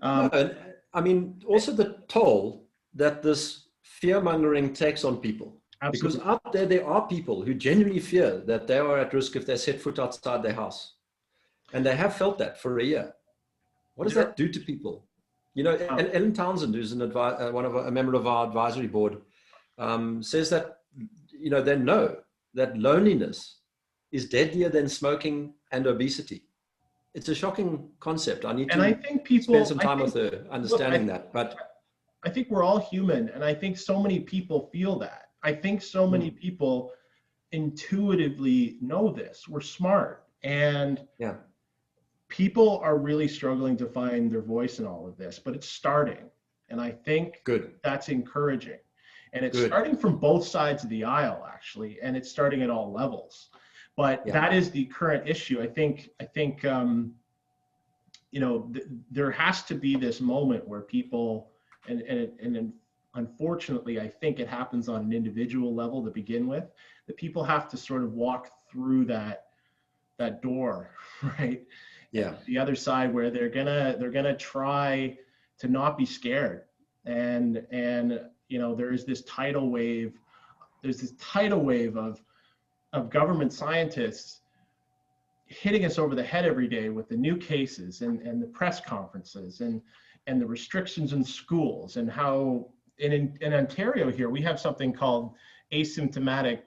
no, I mean, also the toll that this fear-mongering takes on people. Absolutely. Because out there are people who genuinely fear that they are at risk if they set foot outside their house. And they have felt that for a year. What does that do to people? You know, Ellen Townsend, who's a member of our advisory board, says that, you know, they know that loneliness is deadlier than smoking and obesity. It's a shocking concept. I think people spend some time with her understanding that. But
I think we're all human, and I think so many people feel that. I think so many people intuitively know this. We're smart, and people are really struggling to find their voice in all of this, but it's starting. And I think that's encouraging. And it's starting from both sides of the aisle, actually, and it's starting at all levels. But that is the current issue. I think you know, there has to be this moment where people, and unfortunately, I think it happens on an individual level to begin with, that people have to sort of walk through that door, right?
Yeah.
The other side where they're gonna try to not be scared. And you know, there's this tidal wave of government scientists hitting us over the head every day with the new cases and the press conferences and the restrictions in schools, and how in Ontario here, we have something called asymptomatic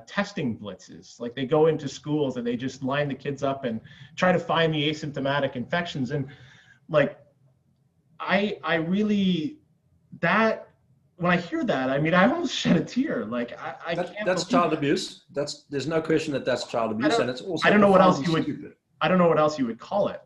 testing blitzes. Like they go into schools and they just line the kids up and try to find the asymptomatic infections. And like, I really, that, when I hear that, I mean, I almost shed a tear. Like I can't.
That's child abuse. There's no question that that's child abuse, and it's also.
I don't know what else you would call it.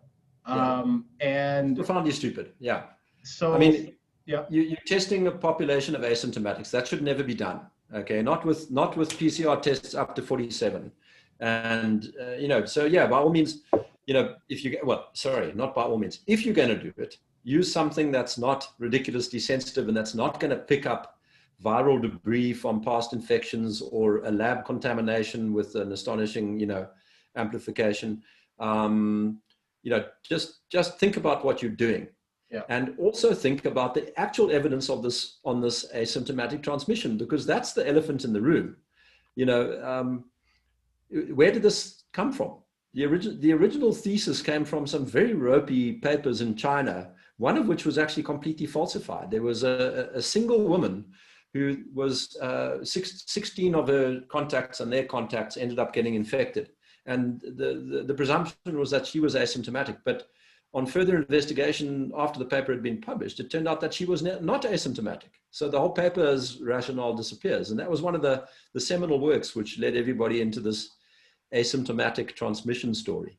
And
profoundly stupid. Yeah.
So
I mean, you're testing a population of asymptomatics. That should never be done. Okay, not with PCR tests up to 47, and you know. So yeah, by all means, you know, not by all means. If you're going to do it, use something that's not ridiculously sensitive and that's not going to pick up viral debris from past infections or a lab contamination with an astonishing, you know, amplification. You know, just think about what you're doing. Yeah. And also think about the actual evidence of this on this asymptomatic transmission, because that's the elephant in the room. You know, where did this come from? The original thesis came from some very ropey papers in China, one of which was actually completely falsified. There was a single woman who was 16 of her contacts and their contacts ended up getting infected. And the presumption was that she was asymptomatic. But on further investigation, after the paper had been published, it turned out that she was not asymptomatic. So the whole paper's rationale disappears. And that was one of the seminal works which led everybody into this asymptomatic transmission story.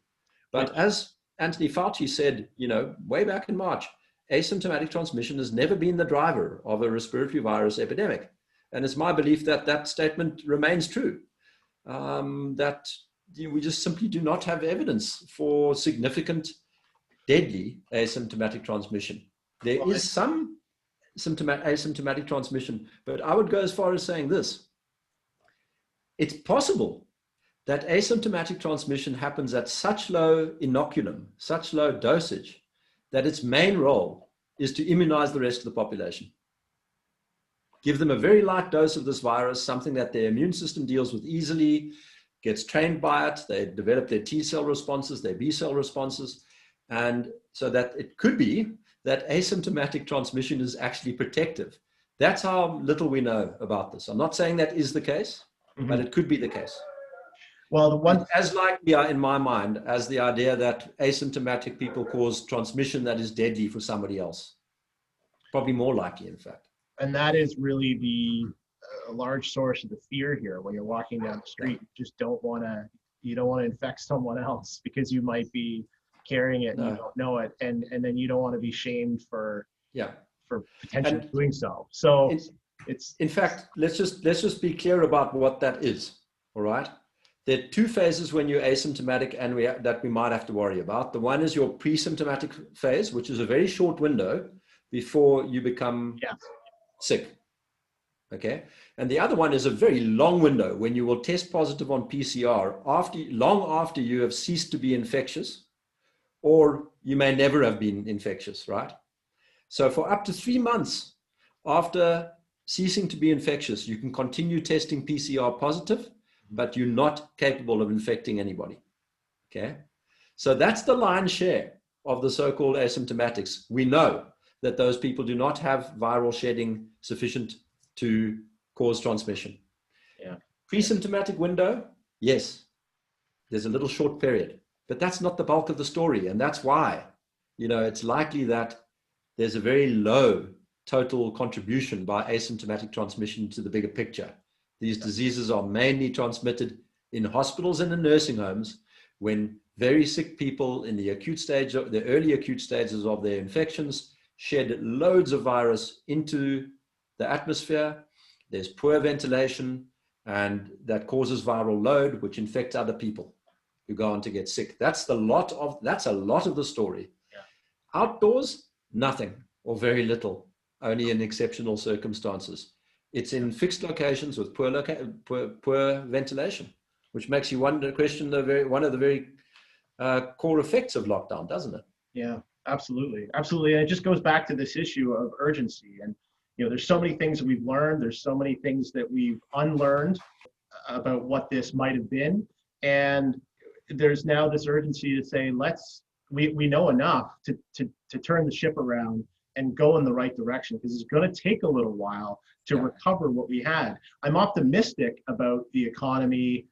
But as Anthony Fauci said, you know, way back in March, asymptomatic transmission has never been the driver of a respiratory virus epidemic. And it's my belief that that statement remains true, that we just simply do not have evidence for significant deadly asymptomatic transmission. There is some asymptomatic transmission, but I would go as far as saying this. It's possible that asymptomatic transmission happens at such low inoculum, such low dosage, that its main role is to immunize the rest of the population. give them a very light dose of this virus, something that their immune system deals with easily, gets trained by it, they develop their T cell responses, their B cell responses, and so that it could be that asymptomatic transmission is actually protective. That's how little we know about this. I'm not saying that is the case, but it could be the case.
Well, the one
It's as likely in my mind as the idea that asymptomatic people cause transmission that is deadly for somebody else. Probably more likely, in fact.
and that is really the a large source of the fear here. When you're walking down the street, you just don't want to infect someone else because you might be carrying it and you don't know it, and then you don't want to be shamed for potentially doing so. So it's
in fact, let's just be clear about what that is. All right. There are two phases when you're asymptomatic and that we might have to worry about. The one is your pre-symptomatic phase, which is a very short window before you become sick. Okay. And the other one is a very long window when you will test positive on PCR long after you have ceased to be infectious, or you may never have been infectious, right? So for up to 3 months after ceasing to be infectious, you can continue testing PCR positive, but you're not capable of infecting anybody. Okay. So that's the lion's share of the so-called asymptomatics. We know that those people do not have viral shedding sufficient to cause transmission.
Yeah.
Pre-symptomatic window, yes, there's a little short period, but that's not the bulk of the story. And that's why, it's likely that there's a very low total contribution by asymptomatic transmission to the bigger picture. These diseases are mainly transmitted in hospitals and in nursing homes when very sick people in the early acute stages of their infections shed loads of virus into the atmosphere. There's poor ventilation, and that causes viral load, which infects other people who go on to get sick. That's a lot of the story. Yeah. Outdoors, nothing or very little, only in exceptional circumstances. It's in fixed locations with poor ventilation, which makes you question one of the very core effects of lockdown, doesn't it?
Yeah, absolutely. Absolutely. And it just goes back to this issue of urgency. And, there's so many things that we've learned. There's so many things that we've unlearned about what this might have been. And there's now this urgency to say, we know enough to turn the ship around and go in the right direction, because it's going to take a little while to recover what we had. I'm optimistic about the economy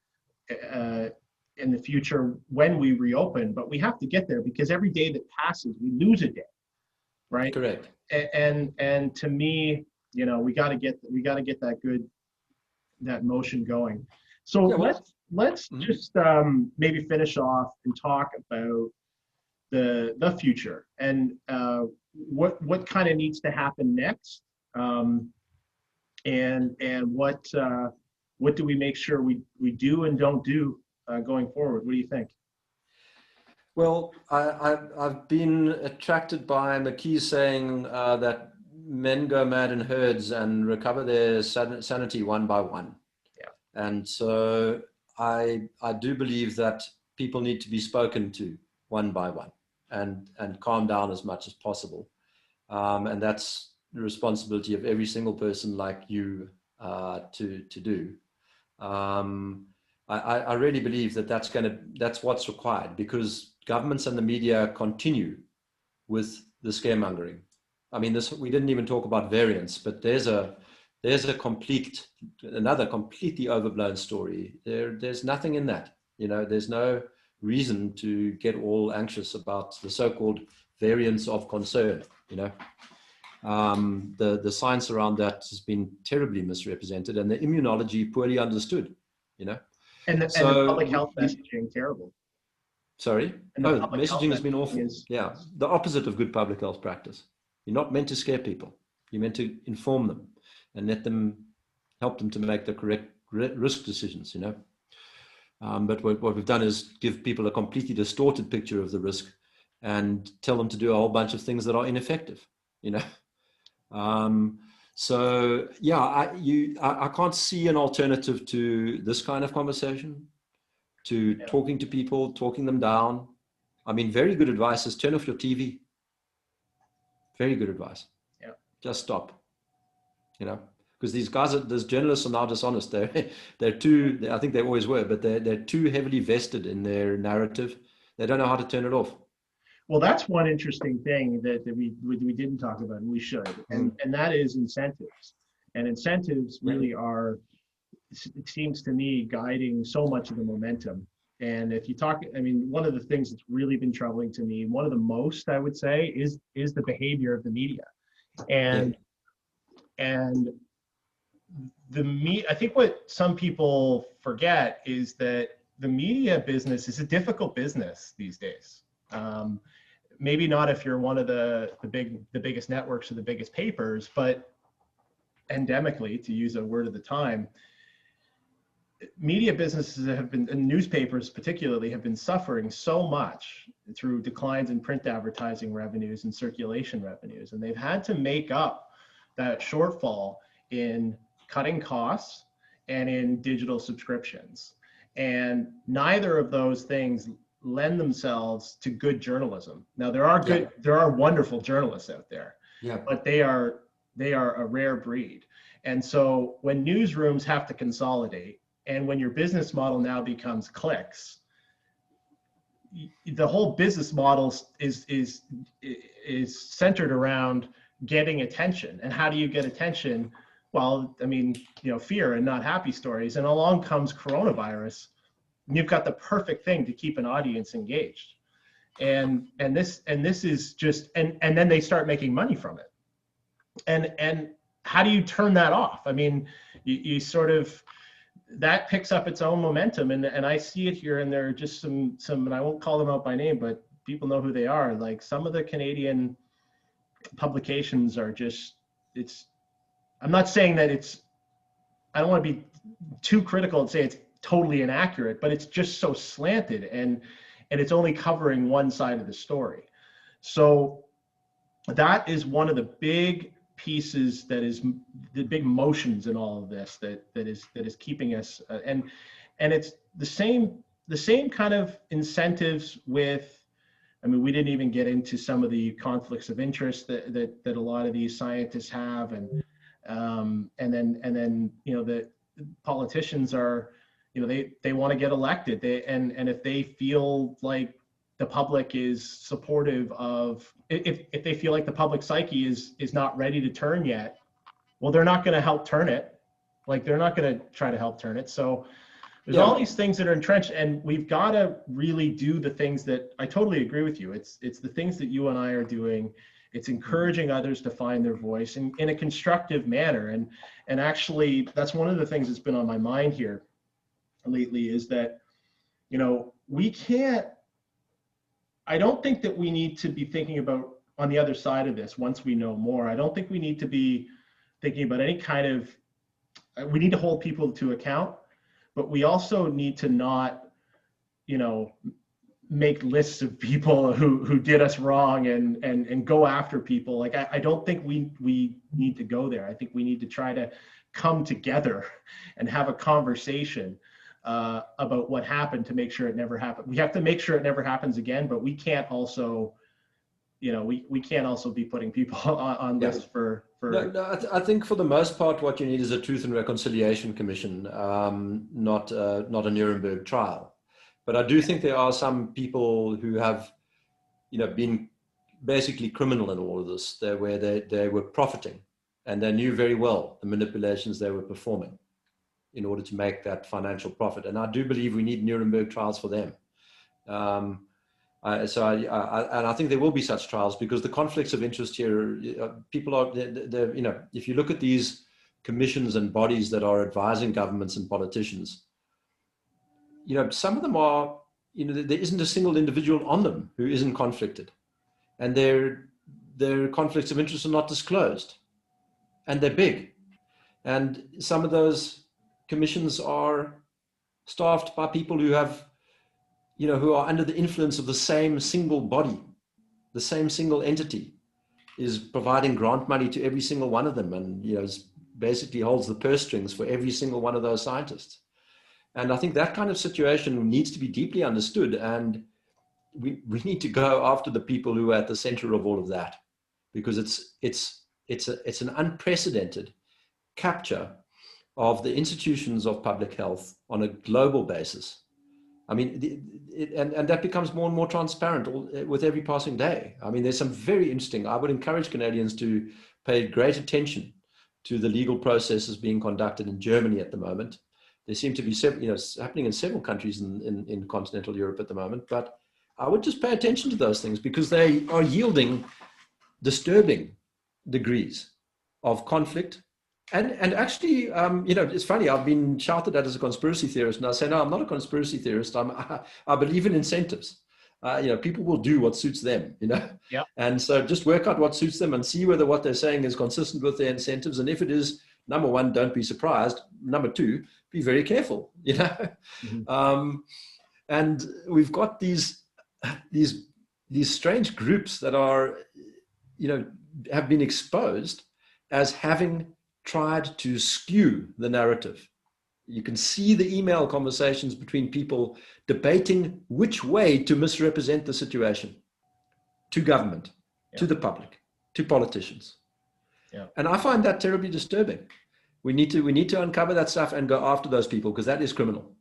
in the future when we reopen, but we have to get there, because every day that passes, we lose a day, right?
Correct.
And to me, we got to get that motion going. So let's just maybe finish off and talk about the future and what kind of needs to happen next, and what do we make sure we do and don't do going forward? What do you think?
Well, I've been attracted by McKee saying that men go mad in herds and recover their sanity one by one. Yeah. And so I do believe that people need to be spoken to one by one and calm down as much as possible. And that's the responsibility of every single person like you to do. I really believe that's what's required, because governments and the media continue with the scaremongering. I mean, we didn't even talk about variants, but there's another completely overblown story. There's nothing in that. There's no reason to get all anxious about the so-called variants of concern. The science around that has been terribly misrepresented, and the immunology poorly understood.
And the public health messaging, terrible.
Sorry? Messaging has been awful. The opposite of good public health practice. You're not meant to scare people. You're meant to inform them and help them to make the correct risk decisions, But what we've done is give people a completely distorted picture of the risk and tell them to do a whole bunch of things that are ineffective, So I can't see an alternative to this kind of conversation, to talking to people, talking them down. I mean, very good advice is turn off your TV. Very good advice. Yeah. Just stop, because because these journalists are now dishonest. They're too, I think they always were, but they're too heavily vested in their narrative. They don't know how to turn it off.
Well, that's one interesting thing that we didn't talk about, and we should, and that is incentives. And incentives really are, it seems to me, guiding so much of the momentum. And if you talk, I mean, one of the things that's really been troubling to me, one of the most, I would say, is the behavior of the media. And I think what some people forget is that the media business is a difficult business these days. Maybe not if you're one of the biggest networks or the biggest papers, but endemically, to use a word of the time, media businesses have been, and newspapers particularly, have been suffering so much through declines in print advertising revenues and circulation revenues. And they've had to make up that shortfall in cutting costs and in digital subscriptions. And neither of those things lend themselves to good journalism. Now, there are wonderful journalists out there, but they are a rare breed. And so when newsrooms have to consolidate, and when your business model now becomes clicks, the whole business model is centered around getting attention. And how do you get attention? Well, I mean, fear and not happy stories. And along comes coronavirus. And you've got the perfect thing to keep an audience engaged. And this is just, and then they start making money from it. And how do you turn that off? I mean, you sort of, that picks up its own momentum, and I see it here. And there are just some, and I won't call them out by name, but people know who they are. Like some of the Canadian publications are just, I'm not saying that I don't want to be too critical and say it's totally inaccurate, but it's just so slanted, and it's only covering one side of the story. So that is one of the big pieces, that is the big motions in all of this, that is keeping us, and it's the same kind of incentives with, I mean, we didn't even get into some of the conflicts of interest that a lot of these scientists have, and then the politicians are, they want to get elected, and if they feel like the public is supportive of, if they feel like the public psyche is not ready to turn yet, well, they're not going to help turn it. Like, they're not going to try to help turn it. So there's all these things that are entrenched, and we've got to really do the things that, I totally agree with you. It's the things that you and I are doing. It's encouraging others to find their voice in a constructive manner. And actually, that's one of the things that's been on my mind here lately, is that, we can't, I don't think that we need to be thinking about, on the other side of this, once we know more, I don't think we need to be thinking about any kind of, we need to hold people to account, but we also need to not, make lists of people who did us wrong and go after people. Like, I don't think we need to go there. I think we need to try to come together and have a conversation about what happened, to make sure it never happened. We have to make sure it never happens again, but we can't also, we can't also be putting people on lists for.
No, I think for the most part, what you need is a Truth and Reconciliation Commission, not a Nuremberg trial. But I do think there are some people who have, been basically criminal in all of this, where they were profiting, and they knew very well the manipulations they were performing in order to make that financial profit. And I do believe we need Nuremberg trials for them. And I think there will be such trials, because the conflicts of interest here, people are, if you look at these commissions and bodies that are advising governments and politicians, some of them are, there isn't a single individual on them who isn't conflicted, and their conflicts of interest are not disclosed, and they're big. And some of those commissions are staffed by people who have, who are under the influence of the same single body, the same single entity is providing grant money to every single one of them, and basically holds the purse strings for every single one of those scientists. And I think that kind of situation needs to be deeply understood, and we need to go after the people who are at the center of all of that, because it's an unprecedented capture of the institutions of public health on a global basis. I mean, and that becomes more and more transparent with every passing day. I mean, there's some very interesting, I would encourage Canadians to pay great attention to the legal processes being conducted in Germany at the moment. There seem to be happening in several countries in continental Europe at the moment, but I would just pay attention to those things because they are yielding disturbing degrees of conflict. And actually, it's funny, I've been shouted at as a conspiracy theorist, and I say, no, I'm not a conspiracy theorist. I believe in incentives. People will do what suits them,
Yep.
And so just work out what suits them and see whether what they're saying is consistent with their incentives. And if it is, number one, don't be surprised. Number two, be very careful,
Mm-hmm.
And we've got these strange groups that are, have been exposed as having tried to skew the narrative. You can see the email conversations between people debating which way to misrepresent the situation to government, to the public, to politicians.
Yeah.
And I find that terribly disturbing. We need to uncover that stuff and go after those people because that is criminal.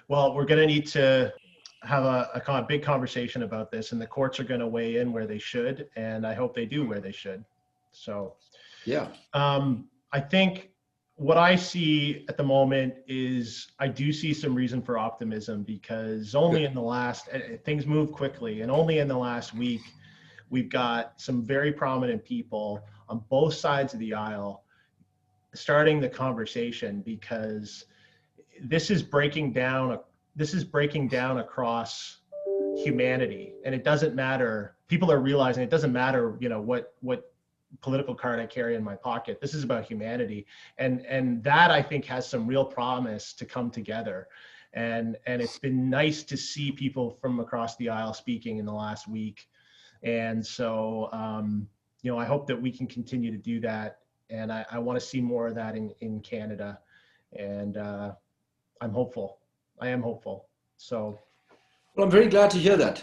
Well, we're going to need to have a big conversation about this, and the courts are going to weigh in where they should, and I hope they do where they should. So,
yeah.
I think what I see at the moment is I do see some reason for optimism because only in the last, things move quickly, and only in the last week, we've got some very prominent people on both sides of the aisle starting the conversation because this is breaking down across humanity, and it doesn't matter. People are realizing it doesn't matter, what political card I carry in my pocket. This is about humanity, and that I think has some real promise to come together. And it's been nice to see people from across the aisle speaking in the last week. And so, I hope that we can continue to do that. And I want to see more of that in Canada. And I'm hopeful. I am hopeful. So.
Well, I'm very glad to hear that.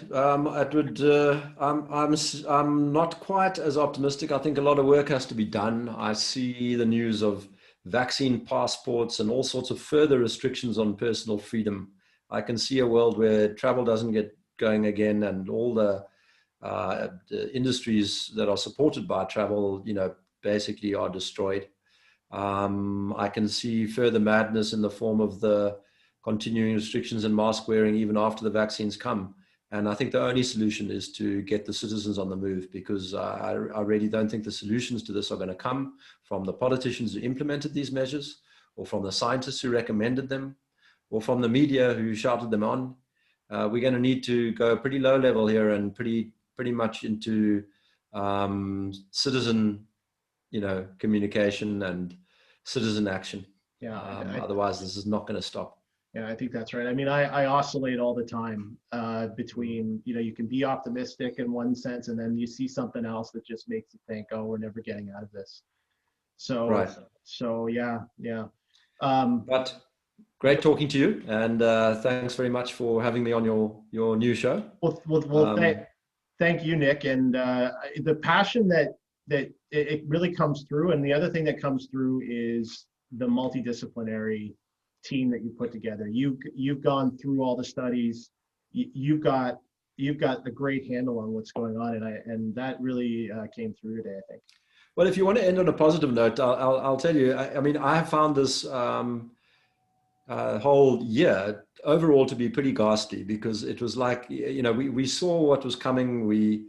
I'm not quite as optimistic. I think a lot of work has to be done. I see the news of vaccine passports and all sorts of further restrictions on personal freedom. I can see a world where travel doesn't get going again, and all the industries that are supported by travel, basically are destroyed. I can see further madness in the form of the continuing restrictions and mask wearing even after the vaccines come. And I think the only solution is to get the citizens on the move, because I really don't think the solutions to this are going to come from the politicians who implemented these measures, or from the scientists who recommended them, or from the media who shouted them on. We're going to need to go pretty low level here and pretty much into citizen, communication and citizen action.
Yeah.
Otherwise, this is not going to stop.
Yeah, I think that's right. I mean, I oscillate all the time between, you can be optimistic in one sense, and then you see something else that just makes you think, oh, we're never getting out of this. So,
right.
So yeah.
But great talking to you, and thanks very much for having me on your new show.
Well, thank you, Nick. And the passion that it really comes through. And the other thing that comes through is the multidisciplinary team that you put together. You've gone through all the studies. You've got a great handle on what's going on, and that really came through today, I think.
Well, if you want to end on a positive note, I'll tell you. I mean, I have found this whole year overall to be pretty ghastly, because it was like, we saw what was coming. We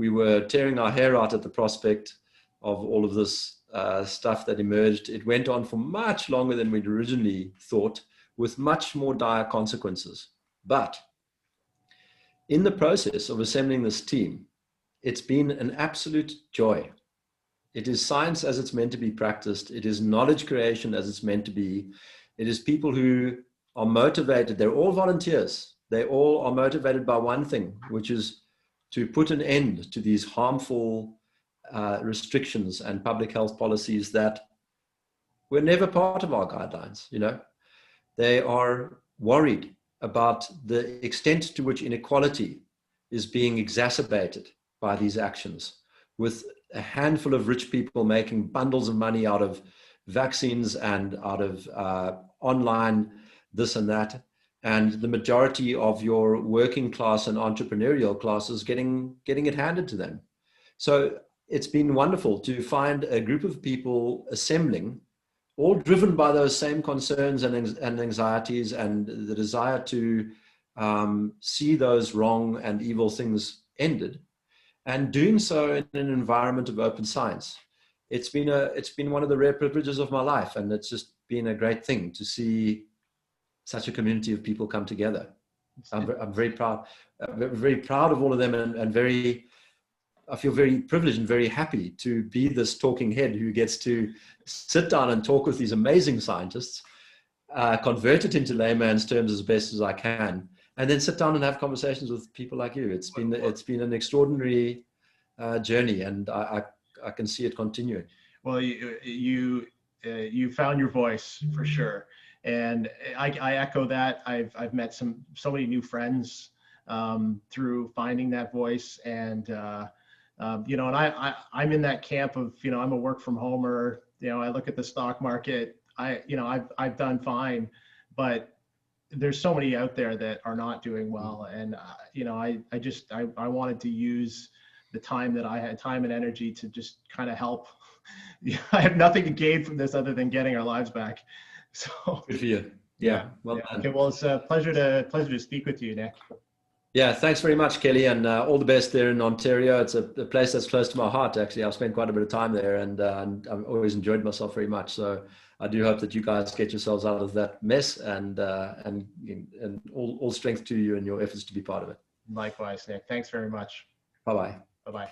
were tearing our hair out at the prospect of all of this stuff that emerged. It went on for much longer than we'd originally thought, with much more dire consequences. But in the process of assembling this team, it's been an absolute joy. It is science as it's meant to be practiced. It is knowledge creation as it's meant to be. It is people who are motivated. They're all volunteers. They all are motivated by one thing, which is to put an end to these harmful restrictions and public health policies that were never part of our guidelines. They are worried about the extent to which inequality is being exacerbated by these actions, with a handful of rich people making bundles of money out of vaccines and out of online this and that. And the majority of your working class and entrepreneurial classes getting it handed to them. So it's been wonderful to find a group of people assembling, all driven by those same concerns and anxieties and the desire to see those wrong and evil things ended, and doing so in an environment of open science. It's been one of the rare privileges of my life, and it's just been a great thing to see such a community of people come together. I'm very proud of all of them, and I feel very privileged and very happy to be this talking head who gets to sit down and talk with these amazing scientists, convert it into layman's terms as best as I can, and then sit down and have conversations with people like you. It's been an extraordinary journey, and I can see it continuing.
Well, you found your voice for sure, and I echo that. I've met so many new friends through finding that voice, and you know, and I'm in that camp of, you know, I'm a work from homer. You know, I look at the stock market. I've done fine, but there's so many out there that are not doing well, and you know, I wanted to use the time that I had, time and energy, to just kind of help. I have nothing to gain from this other than getting our lives back. So
good for you. Yeah. Well done.
Okay. Well, it's a pleasure to speak with you, Nick.
Yeah, thanks very much, Kelly, and all the best there in Ontario. It's a place that's close to my heart, actually. I've spent quite a bit of time there, and I've always enjoyed myself very much. So I do hope that you guys get yourselves out of that mess, and all strength to you in your efforts to be part of it.
Likewise, Nick. Thanks very much.
Bye-bye.
Bye-bye.